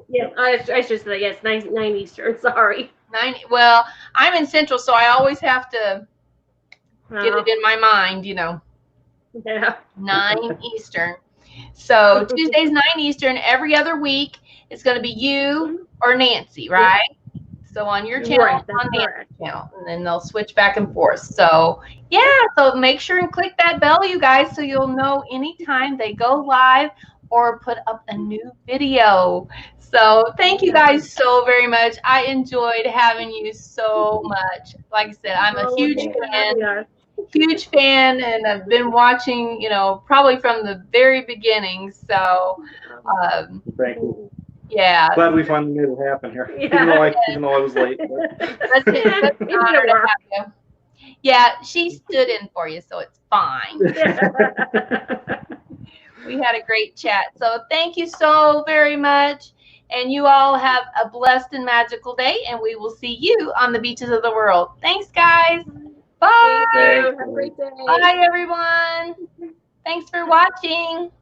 [SPEAKER 2] Yeah, I should say yes, 9 Eastern. Sorry.
[SPEAKER 1] 9. Well, I'm in Central, so I always have to get it in my mind, you know.
[SPEAKER 2] Yeah.
[SPEAKER 1] 9 Eastern. So Tuesdays 9 Eastern. Every other week, it's going to be you or Nancy, right? Yeah. So on your channel, on Nancy's channel, and then they'll switch back and forth. So yeah, so make sure and click that bell, you guys, so you'll know anytime they go live or put up a new video. So thank you guys so very much. I enjoyed having you so much. Like I said, I'm a huge fan, and I've been watching, you know, probably from the very beginning. So
[SPEAKER 3] thank you.
[SPEAKER 1] Yeah.
[SPEAKER 3] Glad we finally made it happen here.
[SPEAKER 2] Yeah.
[SPEAKER 3] Even though I was late.
[SPEAKER 1] That's an honor to have you. Yeah, she stood in for you, so it's fine. We had a great chat. So thank you so very much. And you all have a blessed and magical day, and we will see you on the beaches of the world. Thanks, guys. Bye.
[SPEAKER 2] Have a great day.
[SPEAKER 1] Bye, everyone. Thanks for watching.